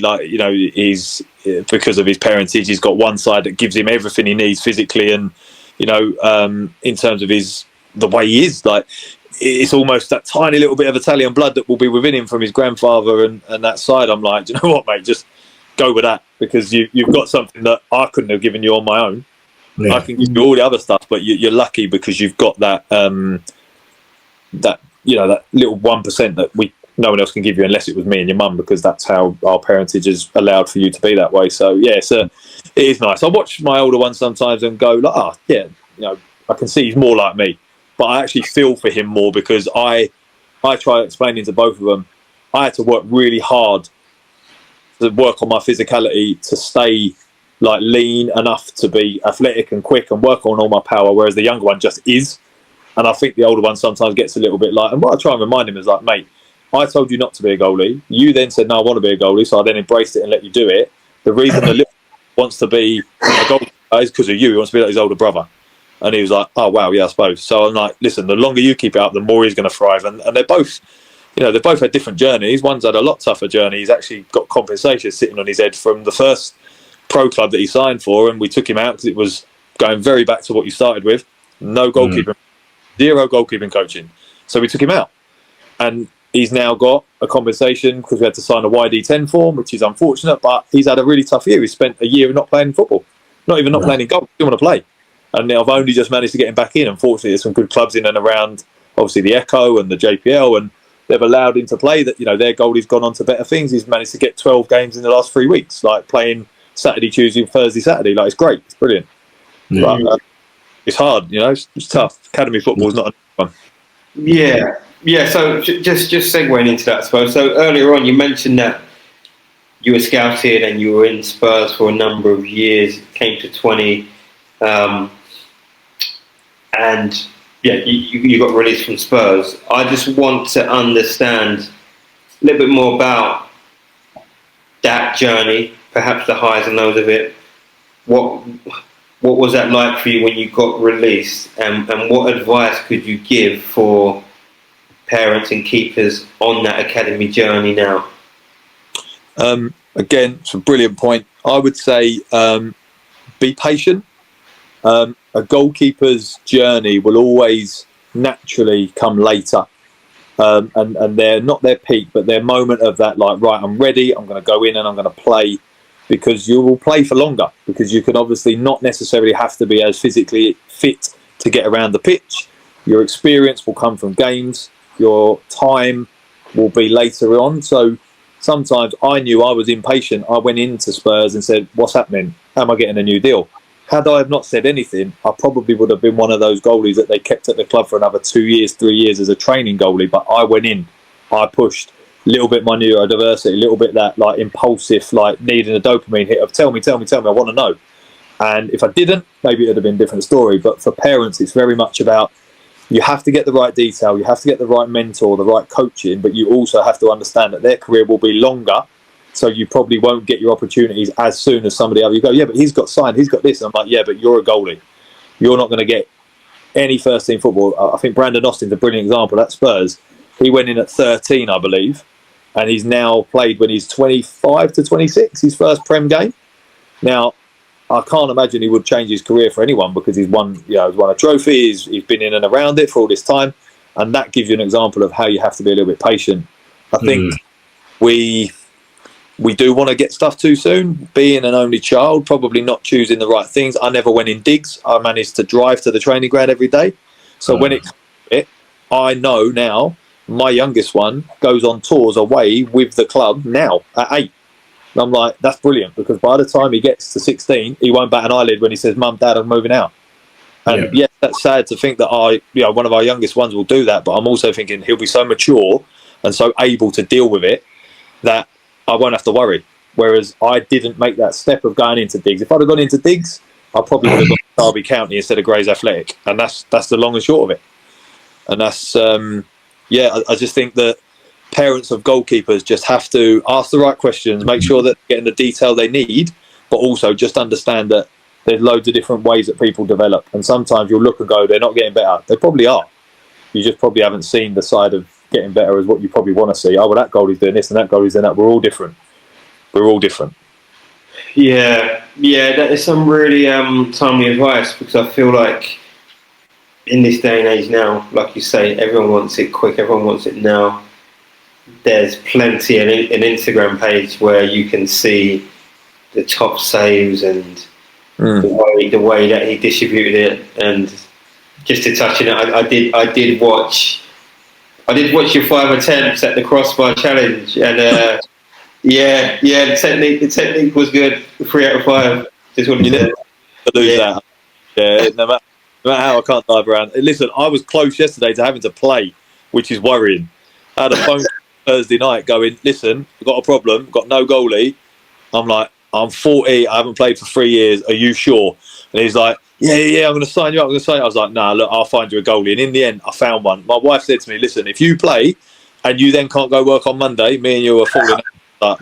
he's because of his parentage, he's got one side that gives him everything he needs physically, and in terms of the way he is, it's almost that tiny little bit of Italian blood that will be within him from his grandfather, and that side. I'm like, do you know what, mate? Just go with that, because you've got something that I couldn't have given you on my own. Yeah. I can give you all the other stuff, but you're lucky because you've got that that little 1% that no one else can give you unless it was me and your mum, because that's how our parentage has allowed for you to be that way. So it is nice. I watch my older one sometimes and go I can see he's more like me, but I actually feel for him more, because I try explaining to both of them, I had to work really hard to work on my physicality to stay lean enough to be athletic and quick and work on all my power, whereas the younger one just is. And I think the older one sometimes gets a little bit and what I try and remind him is mate, I told you not to be a goalie. You then said, no, I want to be a goalie. So I then embraced it and let you do it. The reason the little wants to be a goalie is because of you. He wants to be like his older brother. And he was like, oh, wow, yeah, I suppose. So I'm like, listen, the longer you keep it up, the more he's going to thrive. And they're both, they've both had different journeys. One's had a lot tougher journey. He's actually got compensation sitting on his head from the first pro club that he signed for. And we took him out because it was going very back to what you started with. No goalkeeping, 0 goalkeeping coaching. So we took him out. And he's now got a compensation because we had to sign a YD10 form, which is unfortunate, but he's had a really tough year. He spent a year not playing football, not playing in goal. He didn't want to play. And I've only just managed to get him back in. Unfortunately, there's some good clubs in and around, obviously the Echo and the JPL, and they've allowed him to play that, their goalie's gone on to better things. He's managed to get 12 games in the last 3 weeks, playing Saturday, Tuesday, Thursday, Saturday. It's great. It's brilliant. Yeah. But it's hard, it's tough. Academy football is not a one. Yeah, so just segueing into that, I suppose. So earlier on, you mentioned that you were scouted and you were in Spurs for a number of years, came to 20, and you got released from Spurs. I just want to understand a little bit more about that journey, perhaps the highs and lows of it. What was that like for you when you got released, and what advice could you give for parents and keepers on that academy journey now? Again, it's a brilliant point. I would say be patient. A goalkeeper's journey will always naturally come later, and they're not their peak, but their moment of that, like, right, I'm ready, I'm going to go in and I'm going to play, because you will play for longer, because you can obviously not necessarily have to be as physically fit to get around the pitch. Your experience will come from games, your time will be later on. So sometimes I knew I was impatient. I went into Spurs and said, what's happening? Am I getting a new deal? Had I have not said anything, I probably would have been one of those goalies that they kept at the club for another 2 years, 3 years as a training goalie. But I went in, I pushed a little bit my neurodiversity, a little bit that like impulsive, like needing a dopamine hit of tell me, I want to know. And if I didn't, maybe it would have been a different story. But for parents, it's very much about, you have to get the right detail, you have to get the right mentor, the right coaching, but you also have to understand that their career will be longer. So you probably won't get your opportunities as soon as somebody else. You go, yeah, but he's got signed, he's got this. And I'm like, yeah, but you're a goalie. You're not going to get any first team football. I think Brandon Austin's a brilliant example at Spurs. He went in at 13, I believe, and he's now played when he's 25 to 26, his first Prem game. Now, I can't imagine he would change his career for anyone, because he's won a trophy, he's been in and around it for all this time. And that gives you an example of how you have to be a little bit patient. I think we do want to get stuff too soon. Being an only child, probably not choosing the right things. I never went in digs. I managed to drive to the training ground every day. So when I know now, my youngest one goes on tours away with the club now at 8. And I'm like, that's brilliant, because by the time he gets to 16, he won't bat an eyelid when he says, Mum, Dad, I'm moving out. And yes, that's sad to think that one of our youngest ones will do that, but I'm also thinking he'll be so mature and so able to deal with it that I won't have to worry. Whereas I didn't make that step of going into digs. If I'd have gone into digs, I probably would have gone to Derby County instead of Grays Athletic. And that's the long and short of it. And that's, I just think that parents of goalkeepers just have to ask the right questions, make sure that they're getting the detail they need, but also just understand that there's loads of different ways that people develop. And sometimes you'll look and go, they're not getting better. They probably are. You just probably haven't seen the side of getting better as what you probably want to see. Oh, well, that goalie's doing this and that goalie's doing that. We're all different. Yeah, that is some really timely advice, because I feel like in this day and age now, like you say, everyone wants it quick, everyone wants it now. There's plenty an Instagram page where you can see the top saves and the way that he distributed it. And just to touch on it, I did watch your 5 attempts at the crossbar challenge, and the technique was good. 3 out of 5. Just wanted to lose that. Yeah, no matter how I can't dive around. Listen, I was close yesterday to having to play, which is worrying. I had a phone Thursday night going, listen, we've got a problem, got no goalie. I'm like, I'm 40, I haven't played for 3 years, are you sure? And he's like, yeah, I'm going to sign you up. I was like, nah, look, I'll find you a goalie. And in the end, I found one. My wife said to me, listen, if you play and you then can't go work on Monday, me and you are falling out. Like,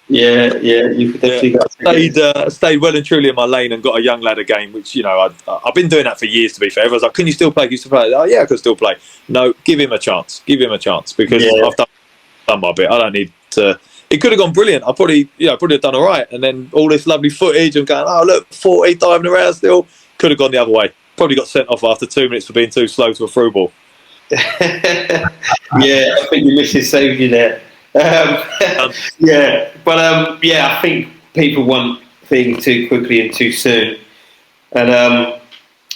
You could definitely stayed well and truly in my lane and got a young lad a game, which, I've been doing that for years, to be fair. Everyone's like, can you still play? Oh, yeah, I can still play. No, give him a chance, because I've done my bit. I don't need to. It could have gone brilliant. I probably have done all right. And then all this lovely footage and going, oh, look, 40 diving around still. Could have gone the other way. Probably got sent off after 2 minutes for being too slow to a through ball. I think your missus saved you there. I think people want things too quickly and too soon. And I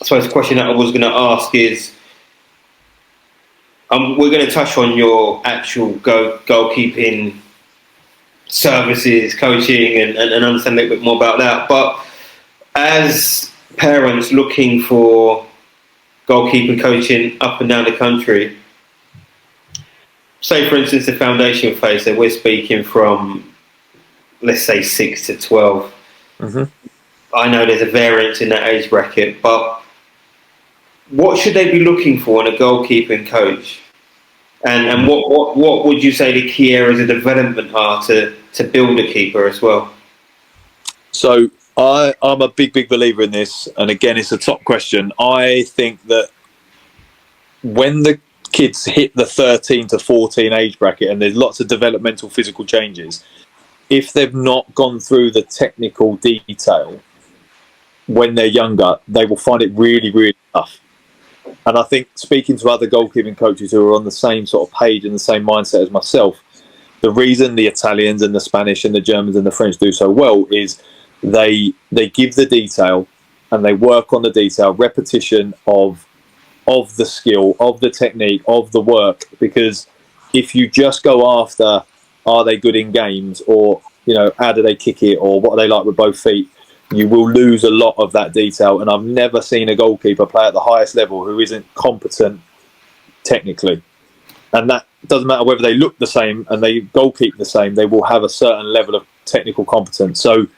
suppose the question that I was going to ask is, we're going to touch on your actual goalkeeping services, coaching, and understand a little bit more about that. But as parents looking for goalkeeping coaching up and down the country, say for instance the foundation phase that we're speaking from, let's say 6 to 12. I know there's a variance in that age bracket, but what should they be looking for in a goalkeeping coach? And what would you say the key areas of development are to build a keeper as well? So I'm a big believer in this, and again, it's a top question. I think that when the kids hit the 13 to 14 age bracket and there's lots of developmental physical changes, if they've not gone through the technical detail when they're younger, they will find it really tough. And I think, speaking to other goalkeeping coaches who are on the same sort of page and the same mindset as myself, the reason the Italians and the Spanish and the Germans and the French do so well is they give the detail and they work on the detail, repetition of the skill, of the technique, of the work. Because if you just go after, are they good in games, or how do they kick it, or what are they like with both feet, you will lose a lot of that detail. And I've never seen a goalkeeper play at the highest level who isn't competent technically. And that doesn't matter whether they look the same and they goalkeep the same, they will have a certain level of technical competence. So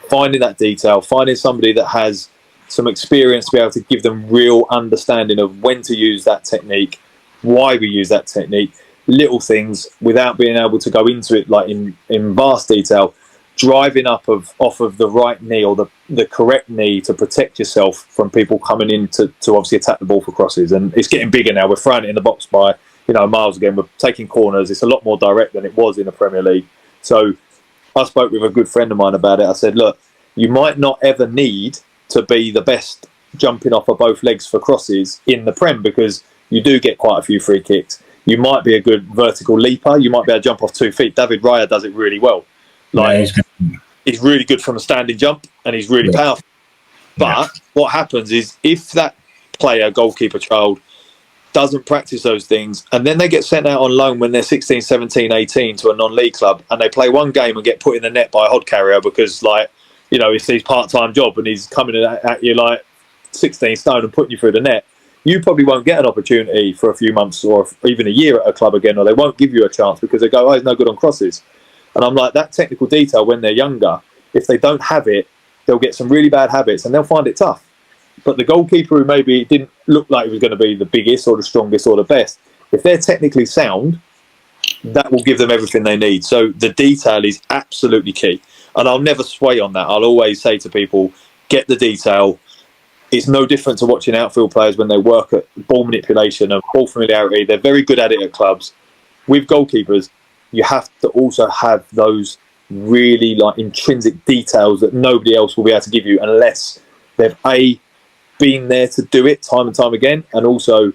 finding that detail, finding somebody that has some experience to be able to give them real understanding of when to use that technique, why we use that technique, little things without being able to go into it like in vast detail, driving off of the right knee or the correct knee to protect yourself from people coming in to obviously attack the ball for crosses. And it's getting bigger now. We're throwing it in the box by miles again. We're taking corners. It's a lot more direct than it was in the Premier League. So I spoke with a good friend of mine about it. I said, look, you might not ever need to be the best jumping off of both legs for crosses in the Prem, because you do get quite a few free kicks. You might be a good vertical leaper. You might be able to jump off 2 feet. David Raya does it really well. He's really good from a standing jump, and he's really powerful. But what happens is, if that player, goalkeeper, child, doesn't practice those things, and then they get sent out on loan when they're 16, 17, 18 to a non-league club, and they play one game and get put in the net by a hod carrier because, it's his part-time job and he's coming at you like 16 stone and putting you through the net, you probably won't get an opportunity for a few months or even a year at a club again, or they won't give you a chance because they go, oh, he's no good on crosses. And I'm like, that technical detail when they're younger, if they don't have it, they'll get some really bad habits and they'll find it tough. But the goalkeeper who maybe didn't look like he was going to be the biggest or the strongest or the best, if they're technically sound, that will give them everything they need. So the detail is absolutely key. And I'll never sway on that. I'll always say to people, get the detail. It's no different to watching outfield players when they work at ball manipulation and ball familiarity. They're very good at it at clubs. With goalkeepers, you have to also have those really intrinsic details that nobody else will be able to give you unless they've been there to do it time and time again, and also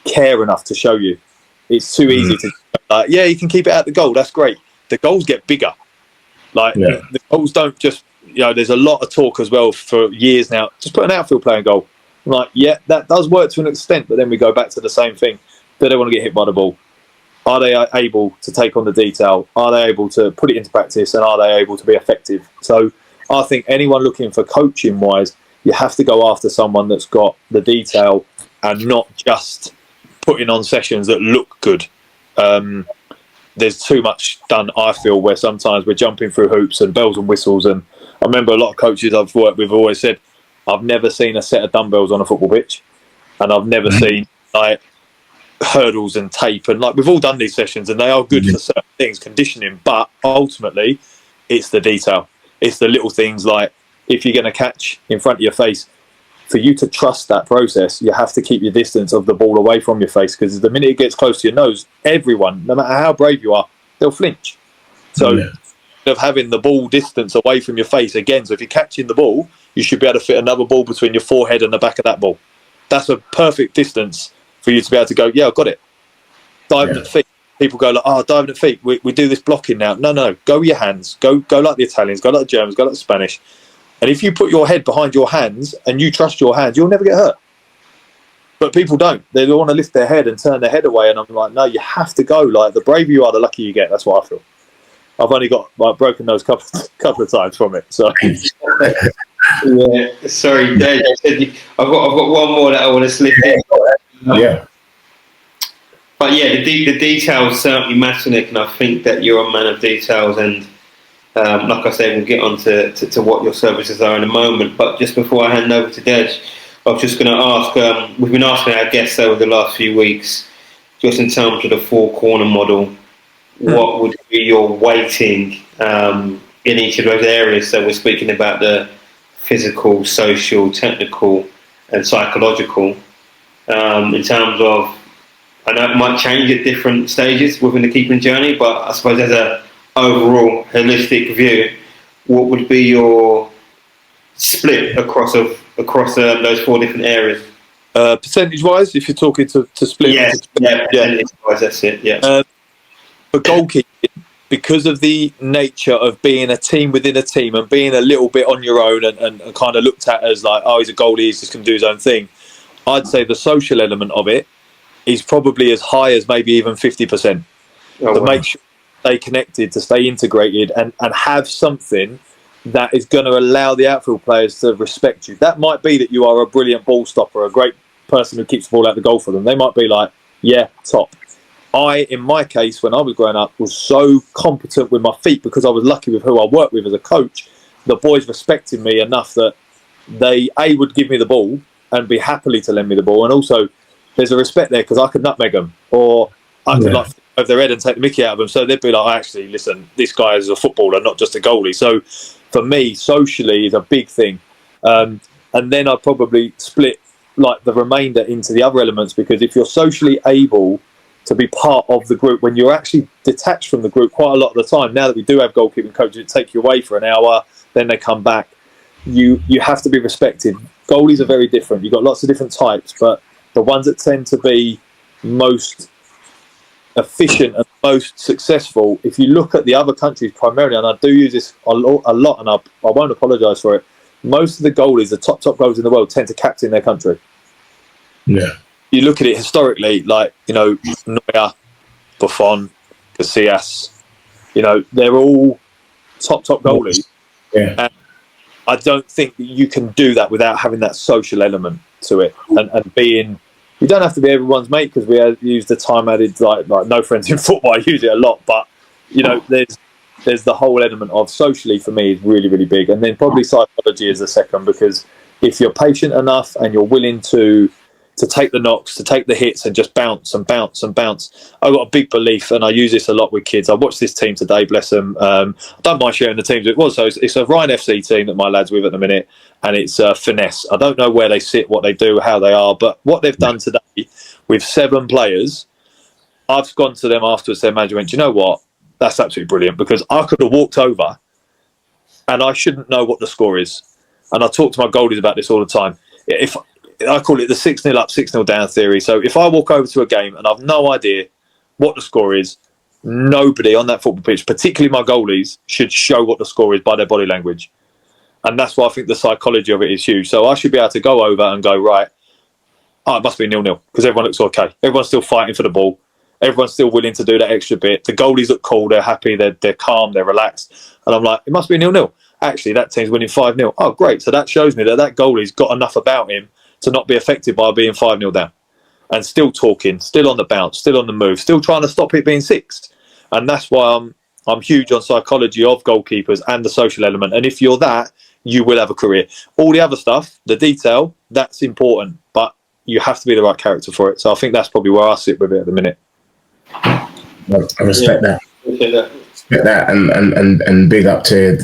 care enough to show you. It's too easy to you can keep it at the goal, that's great. The goals get bigger. The goals don't just, there's a lot of talk as well for years now, just put an outfield player in goal. That does work to an extent, but then we go back to the same thing. Do they want to get hit by the ball? Are they able to take on the detail? Are they able to put it into practice? And are they able to be effective? So I think anyone looking for coaching wise, you have to go after someone that's got the detail and not just putting on sessions that look good. There's too much done, I feel, where sometimes we're jumping through hoops and bells and whistles. And I remember a lot of coaches I've worked with have always said, I've never seen a set of dumbbells on a football pitch, and I've never seen hurdles and tape. And we've all done these sessions and they are good for certain things, conditioning, but ultimately it's the detail. It's the little things, like if you're going to catch in front of your face, for you to trust that process, you have to keep your distance of the ball away from your face, because the minute it gets close to your nose, everyone, no matter how brave you are, they'll flinch. So instead of having the ball distance away from your face, again, so if you're catching the ball, you should be able to fit another ball between your forehead and the back of that ball. That's a perfect distance for you to be able to go, I've got it. Diving at feet. People go diving at feet. We do this blocking now. No. Go with your hands. Go like the Italians. Go like the Germans. Go like the Spanish. And if you put your head behind your hands and you trust your hands, you'll never get hurt. But people don't. They don't want to lift their head and turn their head away. And I'm like, no, you have to go. The braver you are, the luckier you get. That's what I feel. I've only got broken nose couple of times from it. So. Sorry, Dave. I've got one more that I want to slip in. But the details certainly matter, Nick, and I think that you're a man of details. And like I say, we'll get on to what your services are in a moment. But just before I hand over to Dej, I was just going to ask, we've been asking our guests over the last few weeks, just in terms of the four-corner model, what would be your weighting in each of those areas? So we're speaking about the physical, social, technical and psychological. In terms of, I know it might change at different stages within the keeping journey, but I suppose as a overall holistic view, what would be your split across those four different areas? Percentage-wise, if you're talking to split, percentage-wise, that's it. Yeah. For goalkeeping, because of the nature of being a team within a team and being a little bit on your own and kind of looked at as like, oh, he's a goalie, he's just going to do his own thing. I'd say the social element of it is probably as high as maybe even 50%. Make sure to stay connected, to stay integrated and have something that is going to allow the outfield players to respect you. That might be that you are a brilliant ball stopper, a great person who keeps the ball out the goal for them. They might be like, yeah, top. In my case, when I was growing up, was so competent with my feet because I was lucky with who I worked with as a coach. The boys respected me enough that they, would give me the ball and be happily to lend me the ball. And also, there's a respect there because I could nutmeg them or I could like over their head and take the mickey out of them. So they'd be like, actually, listen, this guy is a footballer, not just a goalie. So for me, socially is a big thing. And then I'd probably split like the remainder into the other elements because if you're socially able to be part of the group when you're actually detached from the group quite a lot of the time. Now that we do have goalkeeping coaches that take you away for an hour, then they come back. You have to be respected. Goalies are very different. You've got lots of different types, but the ones that tend to be most efficient and most successful, if you look at the other countries primarily, and I do use this a lot and I won't apologise for it, most of the goalies, the top goalies in the world, tend to captain their country. Yeah. You look at it historically, like, Neuer, Buffon, Casillas, they're all top goalies. Yeah. And I don't think that you can do that without having that social element to it and being. You don't have to be everyone's mate because we use the time added like no friends in football. I use it a lot, but there's the whole element of socially for me is really, really big, and then probably psychology is the second because if you're patient enough and you're willing to take the knocks, to take the hits and just bounce and bounce and bounce. I've got a big belief, and I use this a lot with kids. I watched this team today, bless them. I don't mind sharing the teams it was. So it's a Ryan FC team that my lad's with at the minute, and it's Finesse. I don't know where they sit, what they do, how they are, but what they've done today with 7 players, I've gone to them afterwards, their manager went, you know what? That's absolutely brilliant because I could have walked over and I shouldn't know what the score is. And I talk to my goalies about this all the time. If I call it the 6-0 up, 6-0 down theory. So if I walk over to a game and I've no idea what the score is, nobody on that football pitch, particularly my goalies, should show what the score is by their body language. And that's why I think the psychology of it is huge. So I should be able to go over and go, right, it must be 0-0 because everyone looks okay. Everyone's still fighting for the ball. Everyone's still willing to do that extra bit. The goalies look cool, they're happy, they're calm, they're relaxed. And I'm like, it must be 0-0. Actually, that team's winning 5-0. Oh, great. So that shows me that goalie's got enough about him to not be affected by being 5-0 down and still talking, still on the bounce, still on the move, still trying to stop it being 6. And that's why I'm huge on psychology of goalkeepers and the social element. And if you're that, you will have a career. All the other stuff, the detail, that's important, but you have to be the right character for it. So I think that's probably where I sit with it at the minute. Well, I respect that. Respect that and big up to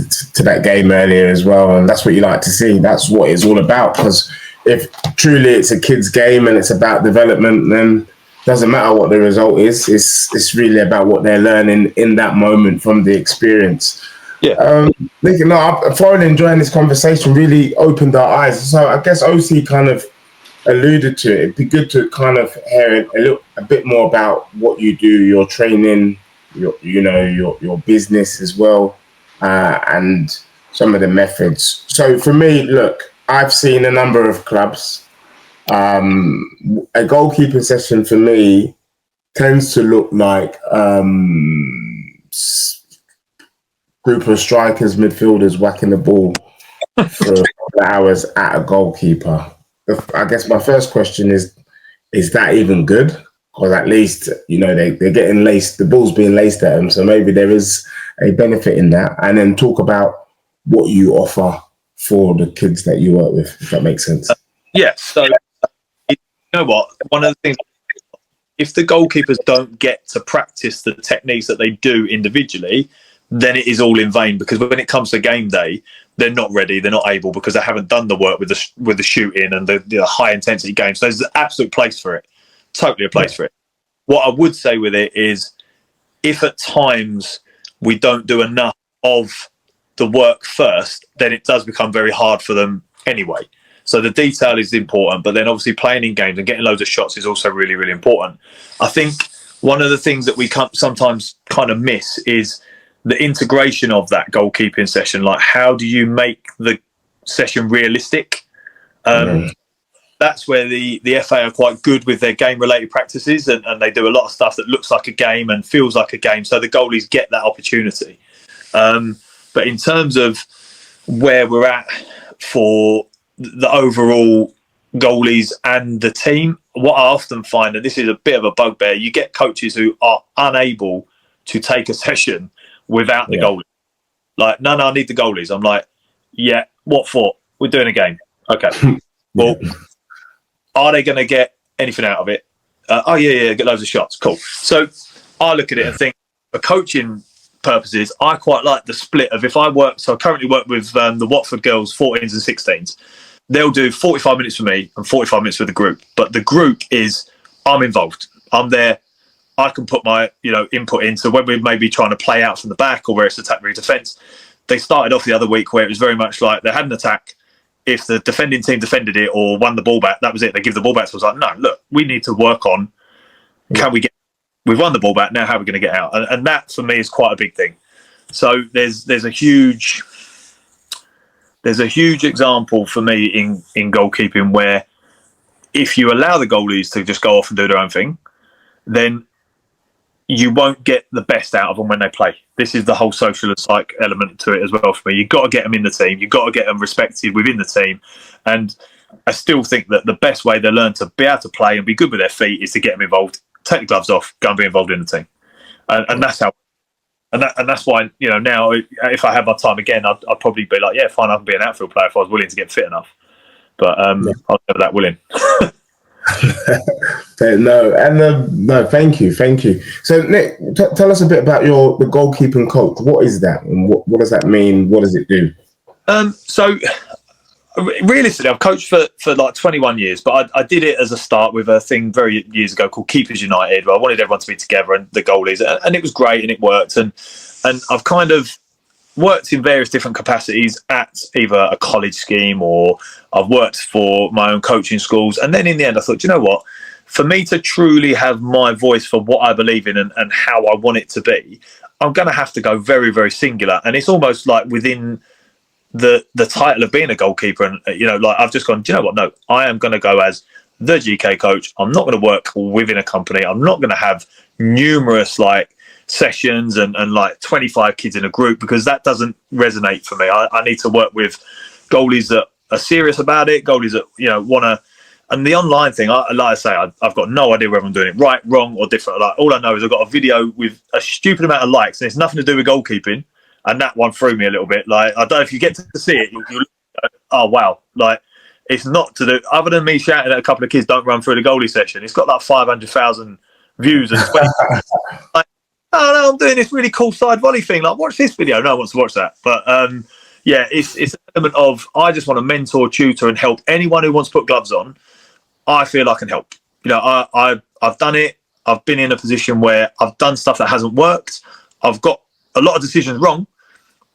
that game earlier as well. And that's what you like to see. That's what it's all about because if truly it's a kid's game and it's about development, then it doesn't matter what the result is. It's really about what they're learning in that moment from the experience. Yeah. I'm thoroughly enjoying this conversation. Really opened our eyes. So I guess OC kind of alluded to it. It'd be good to kind of hear a bit more about what you do, your training, your business as well, and some of the methods. So for me, look. I've seen a number of clubs. A goalkeeping session for me tends to look like group of strikers, midfielders whacking the ball for a couple of hours at a goalkeeper. I guess my first question is that even good? Because at least, they're getting laced, the ball's being laced at them. So maybe there is a benefit in that. And then talk about what you offer for the kids that you work with, if that makes sense. Yeah. So you know what? One of the things, if the goalkeepers don't get to practice the techniques that they do individually, then it is all in vain, because when it comes to game day, they're not ready, they're not able, because they haven't done the work with the shooting and the high intensity games. So there's an absolute place for it, totally a place for it. What I would say with it is, if at times we don't do enough of the work first, then it does become very hard for them anyway. So the detail is important, but then obviously playing in games and getting loads of shots is also really, really important. I think one of the things that we sometimes kind of miss is the integration of that goalkeeping session. Like, how do you make the session realistic? That's where the FA are quite good with their game-related practices, and they do a lot of stuff that looks like a game and feels like a game, so the goalies get that opportunity. But in terms of where we're at for the overall goalies and the team, what I often find, and this is a bit of a bugbear, you get coaches who are unable to take a session without the goalie. Like, no, I need the goalies. I'm like, yeah, what for? We're doing a game. Okay. Well, are they going to get anything out of it? Oh, yeah, get loads of shots. Cool. So I look at it and think, for coaching purposes, I quite like the split of, if I work, so I currently work with the Watford girls, 14s and 16s. They'll do 45 minutes for me and 45 minutes for the group. But the group is, I'm involved. I'm there. I can put my input in. So when we're maybe trying to play out from the back, or where it's attack, defence, they started off the other week where it was very much like they had an attack. If the defending team defended it or won the ball back, that was it. They give the ball back. So I was like, no, look, we need to work on, we've won the ball back, now how are we going to get out? And that for me is quite a big thing. So there's a huge example for me in goalkeeping where, if you allow the goalies to just go off and do their own thing, then you won't get the best out of them when they play. This is the whole social and psych element to it as well for me. You've got to get them in the team. You've got to get them respected within the team. And I still think that the best way they learn to be able to play and be good with their feet is to get them involved, take the gloves off, go and be involved in the team. And that's how. And that's why, now if I had my time again, I'd probably be like, yeah, fine, I can be an outfield player if I was willing to get fit enough. But I was never that willing. No, thank you. So Nick, tell us a bit about the goalkeeping coach. What is that, and what does that mean? What does it do? So realistically, I've coached for like 21 years, but I did it as a start with a thing very years ago called Keepers United, where I wanted everyone to be together and the goalies, and it was great and it worked. And I've kind of worked in various different capacities at either a college scheme, or I've worked for my own coaching schools. And then in the end, I thought, you know what? For me to truly have my voice for what I believe in and how I want it to be, I'm going to have to go very, very singular. And it's almost like within the title of being a goalkeeper. And, like, I've just gone, do you know what? No, I am going to go as the GK coach. I'm not going to work within a company. I'm not going to have numerous sessions and like 25 kids in a group, because that doesn't resonate for me. I need to work with goalies that are serious about it, goalies that want to. And the online thing, like I say, I've got no idea whether I'm doing it right, wrong, or different. Like, all I know is I've got a video with a stupid amount of likes, and it's nothing to do with goalkeeping, and that one threw me a little bit. Like, I don't know if you get to see it, you'll oh wow, like, it's not to do, other than me shouting at a couple of kids, don't run through the goalie session. It's got like 500,000 views and 20. Like, oh no, I'm doing this really cool side volley thing. Like, watch this video. No one wants to watch that. But it's an element of, I just want to mentor, tutor, and help anyone who wants to put gloves on. I feel I can help. I've done it. I've been in a position where I've done stuff that hasn't worked. I've got a lot of decisions wrong,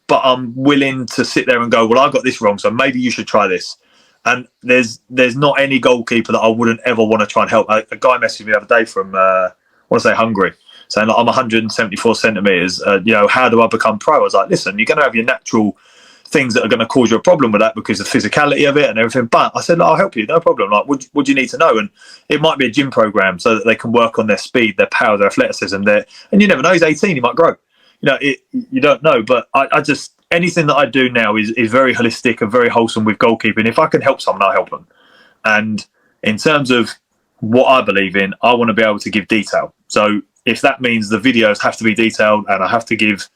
but I'm willing to sit there and go, well, I got this wrong, so maybe you should try this. And there's not any goalkeeper that I wouldn't ever want to try and help. A guy messaged me the other day from, I want to say Hungary, saying, like, I'm 174 centimetres, how do I become pro? I was like, listen, you're going to have your natural things that are going to cause you a problem with that because of the physicality of it and everything. But I said, I'll help you, no problem. Like, what do you need to know? And it might be a gym program so that they can work on their speed, their power, their athleticism. And you never know, he's 18, he might grow. You don't know. But I just, anything that I do now is very holistic and very wholesome with goalkeeping. If I can help someone, I'll help them. And in terms of what I believe in, I want to be able to give detail. So if that means the videos have to be detailed and I have to give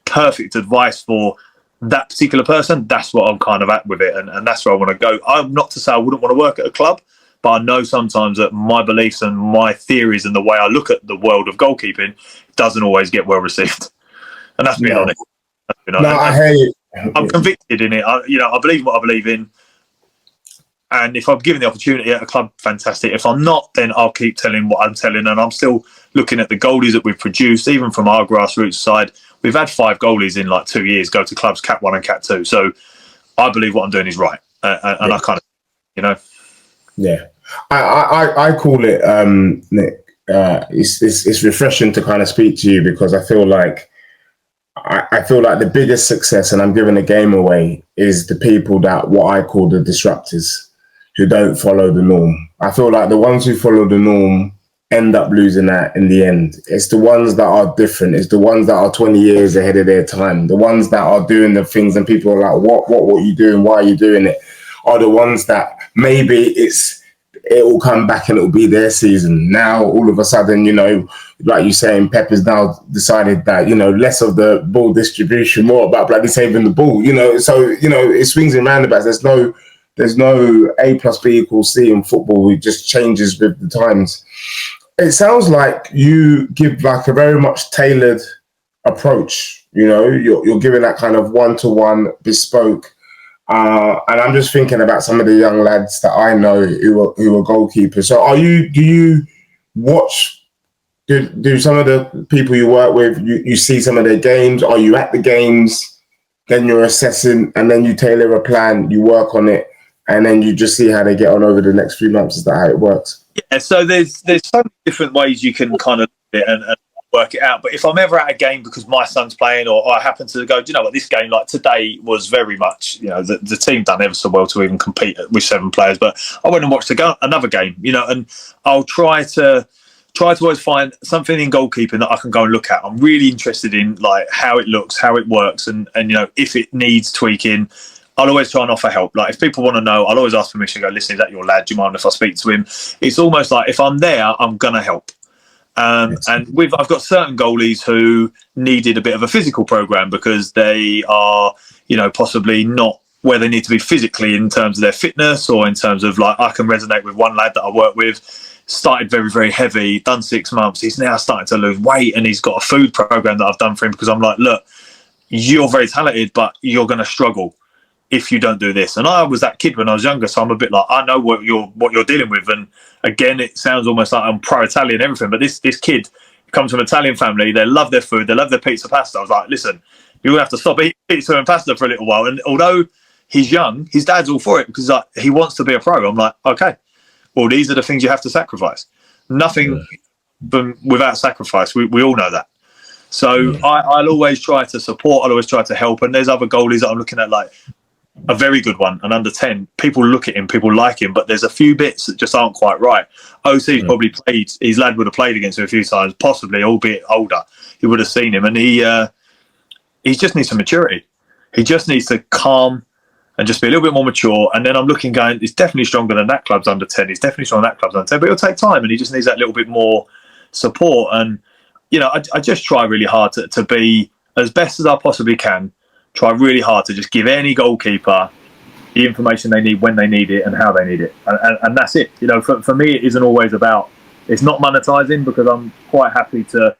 perfect advice for that particular person, that's what I'm kind of at with it, and that's where I want to go. I'm not to say I wouldn't want to work at a club, but I know sometimes that my beliefs and my theories and the way I look at the world of goalkeeping doesn't always get well received, and that's being honest. I hear you. I'm convicted in it. I believe what I believe in, and if I'm given the opportunity at a club, fantastic. If I'm not, then I'll keep telling what I'm telling, and I'm still looking at the goalies that we've produced, even from our grassroots side. We've had 5 goalies in like 2 years go to clubs Cat 1 and Cat 2. So I believe what I'm doing is right. And I kind of, Yeah. I call it, Nick, it's refreshing to kind of speak to you, because I feel like the biggest success, and I'm giving the game away, is the people that what I call the disruptors, who don't follow the norm. I feel like the ones who follow the norm end up losing that in the end. It's the ones that are different. It's the ones that are 20 years ahead of their time. The ones that are doing the things and people are like, what are you doing? Why are you doing it? Are the ones that maybe it will come back and it will be their season. Now, all of a sudden, like you saying, Pep has now decided that, less of the ball distribution, more about bloody saving the ball, so, it swings and roundabouts. There's no A plus B equals C in football. It just changes with the times. It sounds like you give like a very much tailored approach. You're giving that kind of one-to-one bespoke. And I'm just thinking about some of the young lads that I know who are goalkeepers. So do you watch, do some of the people you work with, you see some of their games? Are you at the games? Then you're assessing, and then you tailor a plan, you work on it, and then you just see how they get on over the next few months. Is that how it works? Yeah, so there's so many different ways you can kind of do it and work it out. But if I'm ever at a game because my son's playing, or I happen to go, do you know what, this game like today was very much, the team done ever so well to even compete with 7 players. But I went and watched another game, and I'll try to always find something in goalkeeping that I can go and look at. I'm really interested in like how it looks, how it works, and if it needs tweaking. I'll always try and offer help. Like if people want to know, I'll always ask permission. Go, listen, is that your lad? Do you mind if I speak to him? It's almost like if I'm there, I'm gonna help. And I've got certain goalies who needed a bit of a physical program because they are, possibly not where they need to be physically in terms of their fitness, or in terms of like I can resonate with one lad that I work with. Started very, very heavy, done 6 months. He's now starting to lose weight, and he's got a food program that I've done for him because I'm like, look, you're very talented, but you're going to struggle if you don't do this. And I was that kid when I was younger, so I'm a bit like, I know what you're dealing with. And again, it sounds almost like I'm pro-Italian and everything, but this kid comes from an Italian family. They love their food. They love their pizza pasta. I was like, listen, you're going to have to stop eating pizza and pasta for a little while. And although he's young, his dad's all for it because he wants to be a pro. I'm like, okay, well, these are the things you have to sacrifice. Nothing without sacrifice. We all know that. So I'll always try to support. I'll always try to help. And there's other goalies that I'm looking at, like a very good one, and under 10, people look at him, people like him, but there's a few bits that just aren't quite right. OC's probably played, his lad would have played against him a few times, possibly, albeit older. He would have seen him, and he just needs some maturity. He just needs to calm and just be a little bit more mature. And then I'm looking, going, he's definitely stronger than that club's under 10. He's definitely stronger than that club's under 10, but it'll take time, and he just needs that little bit more support. And, I just try really hard to be as best as I possibly can. Try really hard to just give any goalkeeper the information they need when they need it and how they need it. And that's it. For me, it isn't always about, it's not monetizing, because I'm quite happy to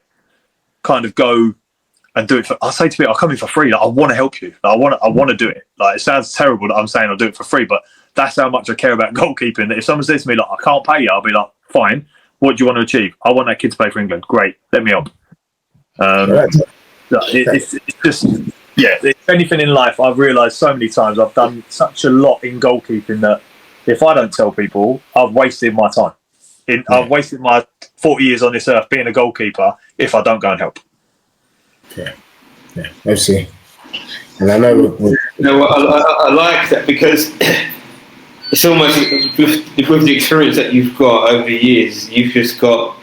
kind of go and do it for, I'll say to people, I'll come in for free. Like, I want to help you. Like, I want to do it. Like, it sounds terrible that I'm saying I'll do it for free, but that's how much I care about goalkeeping. That if someone says to me, like, I can't pay you, I'll be like, fine. What do you want to achieve? I want that kid to play for England. Great. Let me help. It's just, yeah, if anything in life, I've realised so many times I've done such a lot in goalkeeping that if I don't tell people, I've wasted my time. I've wasted my 40 years on this earth being a goalkeeper if I don't go and help. Yeah, I see. And I know... I like that, because it's almost with the experience that you've got over the years, you've just got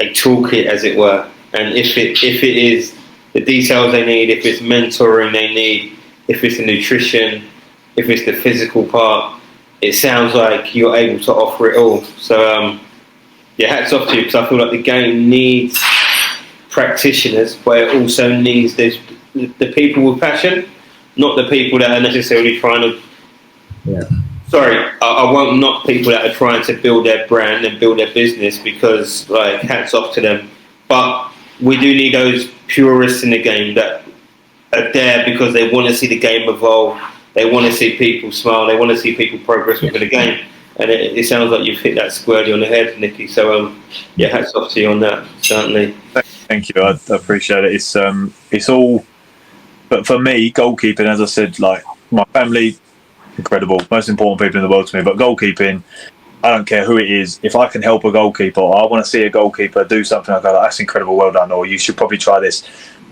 a toolkit, as it were. And if it is the details they need, if it's mentoring they need, if it's the nutrition, if it's the physical part, it sounds like you're able to offer it all. So, hats off to you, because I feel like the game needs practitioners, but it also needs the people with passion. not the people that are necessarily trying to. Yeah. Sorry, I won't knock people that are trying to build their brand and build their business, because like hats off to them. But we do need those purists in the game that are there because they want to see the game evolve. They want to see people smile. They want to see people progress within the game. And it sounds like you've hit that squarely on the head, Nicky. So yeah, hats off to you on that, certainly. Thank you. I appreciate it. It's all, but for me, goalkeeping, as I said, like my family, incredible, most important people in the world to me. But goalkeeping, I don't care who it is. If I can help a goalkeeper, or I want to see a goalkeeper do something, I go, that's incredible, well done, or you should probably try this.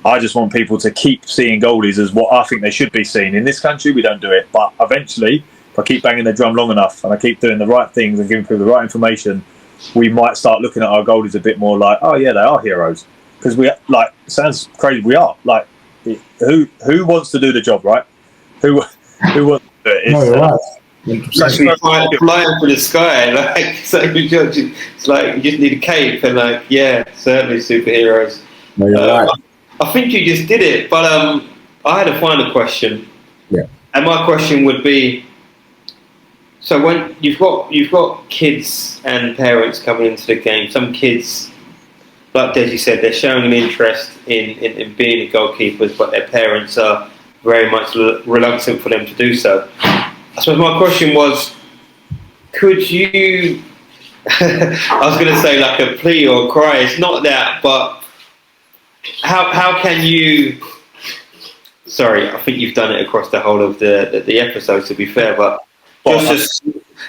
I just want people to keep seeing goalies as what I think they should be seen. In this country, we don't do it, but eventually, if I keep banging the drum long enough and I keep doing the right things and giving people the right information, we might start looking at our goalies a bit more like, oh yeah, they are heroes. Because we, like, sounds crazy, we are. Like, who wants to do the job, right? Who wants to do it? No, you're right. Flying for the sky, like, so it's like you just need a cape, and like, yeah, certainly superheroes. No, you're right. I think you just did it, but I had a final question. Yeah. And my question would be, so when you've got kids and parents coming into the game, some kids, like as you said, they're showing an interest in being goalkeepers, but their parents are very much reluctant for them to do so. I suppose my question was, could you, I was going to say like a plea or a cry, it's not that, but how can you, sorry, I think you've done it across the whole of the episode, to be fair, but just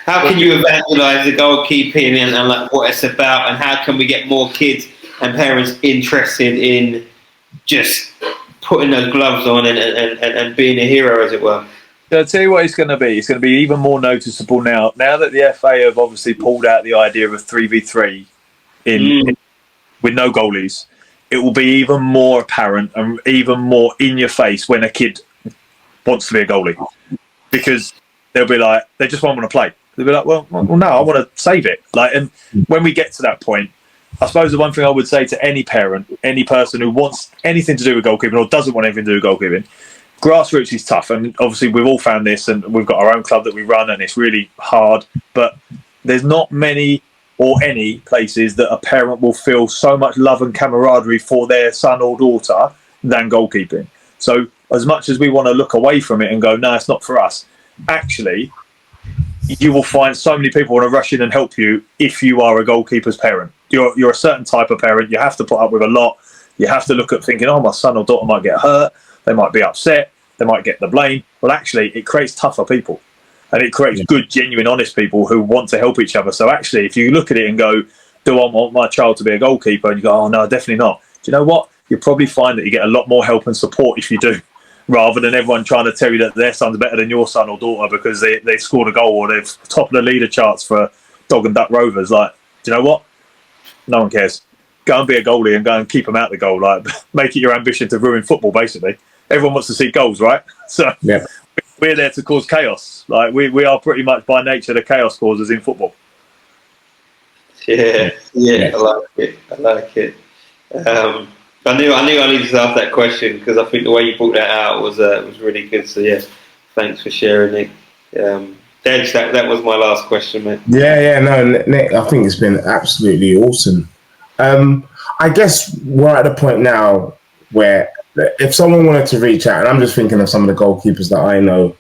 how can you evangelise the goalkeeping and like what it's about, and how can we get more kids and parents interested in just putting those gloves on and being a hero, as it were? So I'll tell you what it's going to be. It's going to be even more noticeable now. Now that the FA have obviously pulled out the idea of a 3v3 with no goalies, it will be even more apparent and even more in your face when a kid wants to be a goalie, because they'll be like, they just won't want to play. They'll be like, well, no, I want to save it. Like, and when we get to that point, I suppose the one thing I would say to any parent, any person who wants anything to do with goalkeeping or doesn't want anything to do with goalkeeping, grassroots is tough, and obviously we've all found this, and we've got our own club that we run, and it's really hard, but there's not many or any places that a parent will feel so much love and camaraderie for their son or daughter than goalkeeping. So as much as we want to look away from it and go, no, it's not for us, actually you will find so many people want to rush in and help you if you are a goalkeeper's parent. You're a certain type of parent. You have to put up with a lot. You have to look at thinking, oh, my son or daughter might get hurt. They might be upset. They might get the blame. Well, actually, it creates tougher people. And it creates good, genuine, honest people who want to help each other. So actually, if you look at it and go, do I want my child to be a goalkeeper? And you go, oh, no, definitely not. Do you know what? You'll probably find that you get a lot more help and support if you do, rather than everyone trying to tell you that their son's better than your son or daughter because they scored a goal or they're top of the leader charts for Dog and Duck Rovers. Like, do you know what? No one cares. Go and be a goalie and go and keep them out the goal. Like, make it your ambition to ruin football, basically. Everyone wants to see goals, right? So yeah. We're there to cause chaos. Like, we are pretty much by nature the chaos causers in football. Yeah, I like it. I knew I needed to ask that question because I think the way you brought that out was really good. So yeah, thanks for sharing it. Dej, that was my last question, mate. No, Nick, I think it's been absolutely awesome. I guess we're at the point now where if someone wanted to reach out, and I'm just thinking of some of the goalkeepers that I know,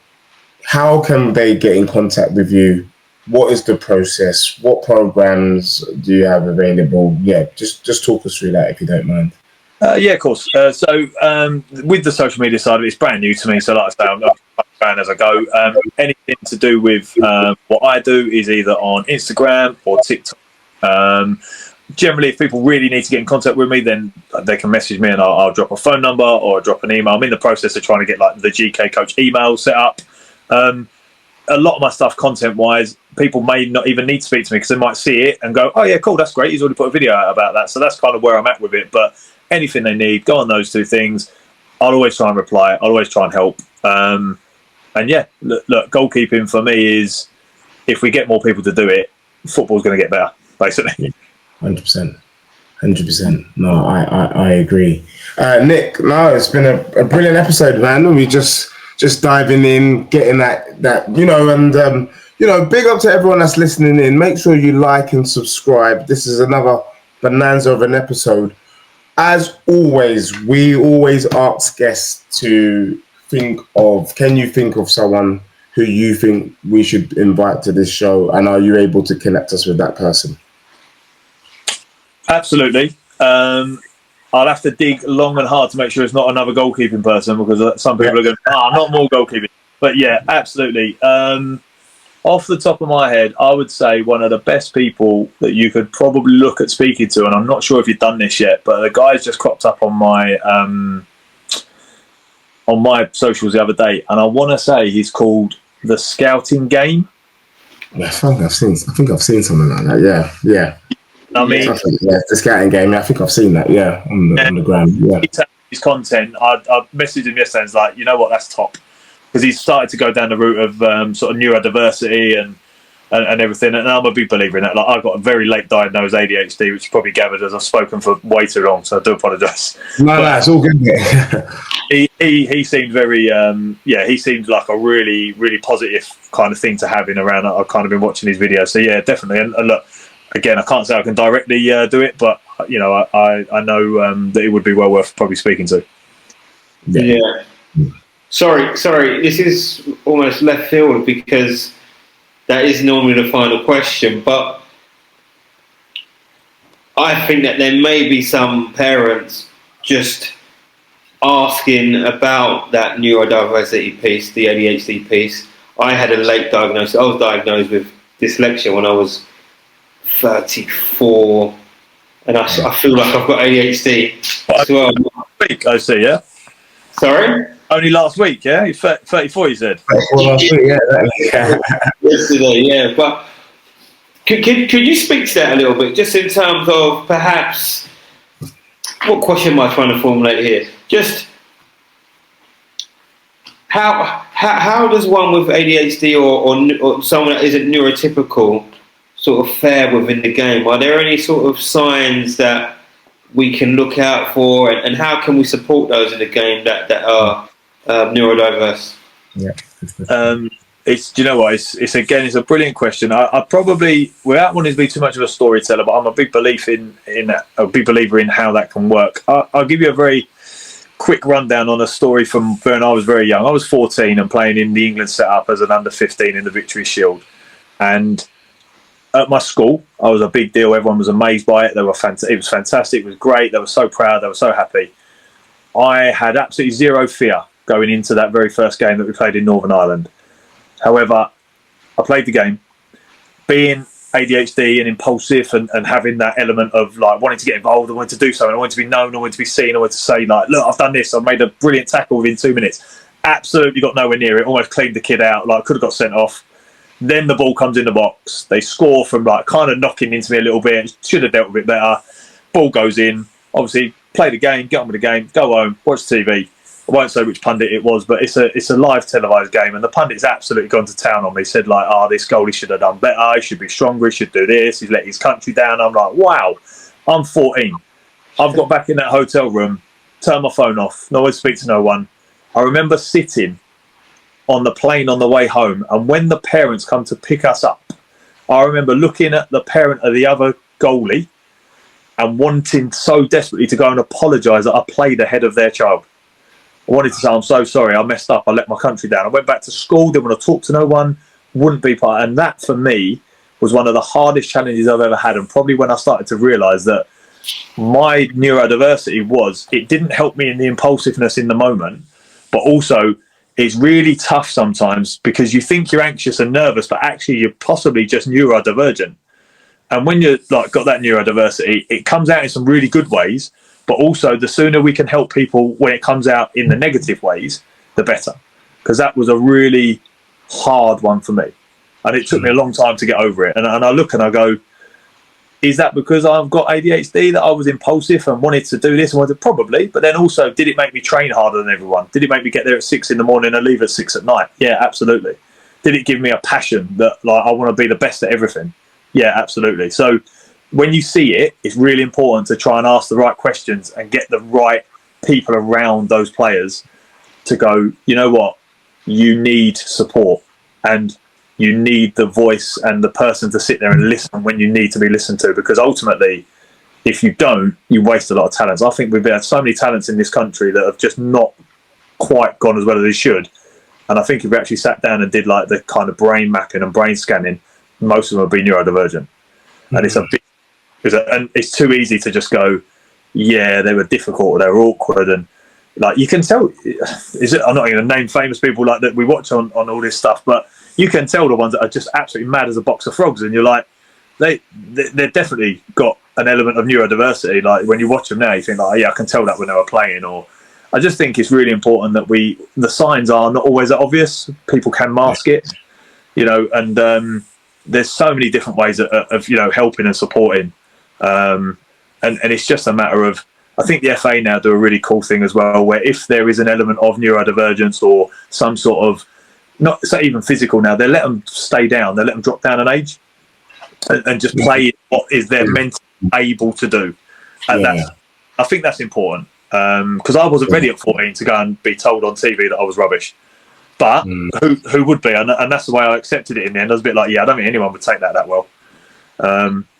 how can they get in contact with you? What is the process? What programs do you have available? Yeah, just talk us through that if you don't mind. Yeah, of course. So with the social media side of it, it's brand new to me. So like I say, I'm not a fan as I go. Anything to do with what I do is either on Instagram or TikTok. Generally, if people really need to get in contact with me, then they can message me and I'll drop a phone number or drop an email. I'm in the process of trying to get like the GK Coach email set up. A lot of my stuff, content-wise, people may not even need to speak to me because they might see it and go, oh yeah, cool, that's great. He's already put a video out about that. So that's kind of where I'm at with it. But anything they need, go on those two things. I'll always try and reply. I'll always try and help. And yeah, look, goalkeeping for me is, if we get more people to do it, football's going to get better, basically. 100%. No, I agree. Nick, no, it's been a brilliant episode, man. We just just diving in, getting that and big up to everyone that's listening in. Make sure you like and subscribe. This is another bonanza of an episode. As always, we always ask guests to can you think of someone who you think we should invite to this show, and are you able to connect us with that person? Absolutely. I'll have to dig long and hard to make sure it's not another goalkeeping person, because some people are going, not more goalkeeping. But yeah, absolutely. Off the top of my head, I would say one of the best people that you could probably look at speaking to, and I'm not sure if you've done this yet, but the guy's just cropped up on my socials the other day, and I want to say he's called The Scouting Game. I think I've seen something like that. Yeah. I mean, The Scouting Game. I think I've seen that. Yeah, on the ground. Yeah. His content. I messaged him yesterday. And was like, you know what, that's top, because he's started to go down the route of sort of neurodiversity and everything. And I'm a big believer in that. Like, I've got a very late diagnosed ADHD, which you probably gathered as I've spoken for way too long. So I do apologise. No, it's all good. He seemed very he seemed like a really, really positive kind of thing to have in around. I've kind of been watching his videos, so yeah, definitely. And look, again, I can't say I can directly do it, but I know that it would be well worth probably speaking to. Yeah. Sorry. This is almost left field, because that is normally the final question, but I think that there may be some parents just asking about that neurodiversity piece, the ADHD piece. I had a late diagnosis. I was diagnosed with dyslexia when I was 34, and I feel like I've got ADHD as well. Week, I see, yeah? Sorry? Only last week, yeah? You're 34, you said? 34 last week, yeah. Yesterday, yeah. But could you speak to that a little bit, just in terms of perhaps, what question am I trying to formulate here? Just how does one with ADHD or someone that isn't neurotypical sort of fare within the game? Are there any sort of signs that we can look out for, and how can we support those in the game that are neurodiverse? Yeah. Do you know what? It's a brilliant question. I probably, without wanting to be too much of a storyteller, but I'm a big believer in how that can work. I'll give you a very quick rundown on a story from when I was very young. I was 14 and playing in the England setup as an under 15 in the Victory Shield, and at my school, I was a big deal. Everyone was amazed by it. It was fantastic. It was great. They were so proud. They were so happy. I had absolutely zero fear going into that very first game that we played in Northern Ireland. However, I played the game. Being ADHD and impulsive and having that element of like wanting to get involved, I wanted to do something, I wanted to be known, I wanted to be seen, I wanted to say like, look, I've done this, I've made a brilliant tackle within 2 minutes. Absolutely got nowhere near it, almost cleaned the kid out, like could have got sent off. Then the ball comes in the box, they score from like kind of knocking into me a little bit, should have dealt with it better. Ball goes in, obviously play the game, get on with the game, go home, watch TV. I won't say which pundit it was, but it's a live televised game, and the pundit's absolutely gone to town on me. He said like, this goalie should have done better, he should be stronger, he should do this, he's let his country down. I'm like, wow, I'm 14. I've got back in that hotel room, turned my phone off, no one to speak to no one. I remember sitting on the plane on the way home, and when the parents come to pick us up, I remember looking at the parent of the other goalie and wanting so desperately to go and apologise that I played ahead of their child. I wanted to say, I'm so sorry, I messed up, I let my country down. I went back to school, didn't want to talk to no one, wouldn't be part. And that, for me, was one of the hardest challenges I've ever had. And probably when I started to realise that my neurodiversity it didn't help me in the impulsiveness in the moment, but also it's really tough sometimes because you think you're anxious and nervous, but actually you're possibly just neurodivergent. And when you're like got that neurodiversity, it comes out in some really good ways. But also, the sooner we can help people when it comes out in the negative ways, the better. Because that was a really hard one for me. And it took me a long time to get over it. And I look and I go, is that because I've got ADHD that I was impulsive and wanted to do this? And probably. But then also, did it make me train harder than everyone? Did it make me get there at 6 a.m. and leave at 6 p.m? Yeah, absolutely. Did it give me a passion that like I want to be the best at everything? Yeah, absolutely. So when you see it, it's really important to try and ask the right questions and get the right people around those players to go, you know what, you need support, and you need the voice and the person to sit there and listen when you need to be listened to, because ultimately, if you don't, you waste a lot of talents. I think we've had so many talents in this country that have just not quite gone as well as they should. And I think if we actually sat down and did like the kind of brain mapping and brain scanning, most of them would be neurodivergent. And it's a big, and it's too easy to just go, yeah, they were difficult or they were awkward, and like you can tell. I'm not going to name famous people like that we watch on all this stuff, but you can tell the ones that are just absolutely mad as a box of frogs, and you're like, they've definitely got an element of neurodiversity. Like when you watch them now, you think like, yeah, I can tell that when they were playing. Or I just think it's really important that the signs are not always that obvious. People can mask it, and there's so many different ways of helping and supporting. And it's just a matter of, I think the FA now do a really cool thing as well, where if there is an element of neurodivergence or some sort of, not say even physical now, they let them stay down, they let them drop down an age and just play what is they're mentally able to do. And I think that's important, because I wasn't ready at 14 to go and be told on TV that I was rubbish. But who would be? And that's the way I accepted it in the end. I was a bit like, yeah, I don't think anyone would take that well.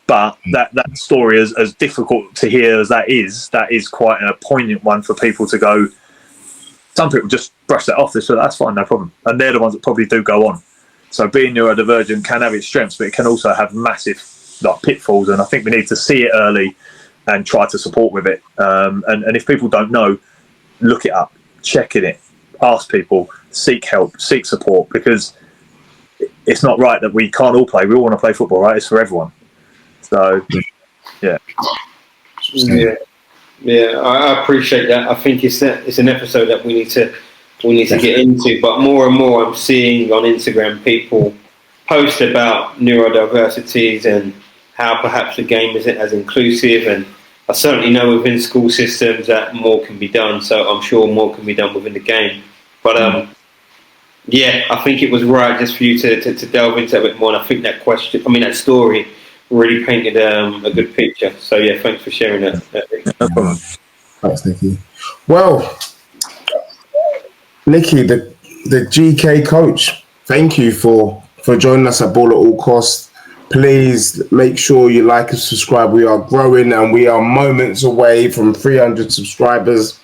But that story, as difficult to hear as that is quite a poignant one for people to go. Some people just brush that off. They say, that's fine, no problem. And they're the ones that probably do go on. So being neurodivergent can have its strengths, but it can also have massive pitfalls. And I think we need to see it early and try to support with it. And if people don't know, look it up, check it, ask people, seek help, seek support, because it's not right that we can't all play. We all want to play football, right? It's for everyone. So, yeah. I appreciate that. I think it's an episode that we need to get into. But more and more, I'm seeing on Instagram people post about neurodiversities and how perhaps the game isn't as inclusive. And I certainly know within school systems that more can be done. So I'm sure more can be done within the game. But I think it was right just for you to delve into a bit more. And I think that story really painted a good picture. So yeah, thanks for sharing that. No problem. Thanks, Nicky. Well, Nicky, the GK coach, thank you for joining us at Ball at All Costs. Please make sure you like and subscribe. We are growing and we are moments away from 300 subscribers.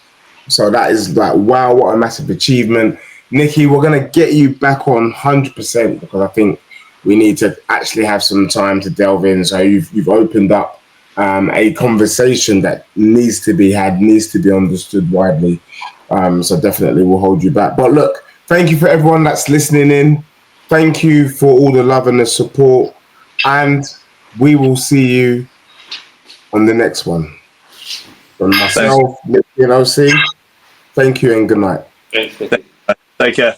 So that is like, wow, what a massive achievement. Nicky, we're going to get you back on 100% because I think we need to actually have some time to delve in. So you've opened up a conversation that needs to be had, needs to be understood widely. So definitely we'll hold you back. But look, thank you for everyone that's listening in. Thank you for all the love and the support. And we will see you on the next one. From myself, Nicky and OC, thank you and good night. Thanks. Take care.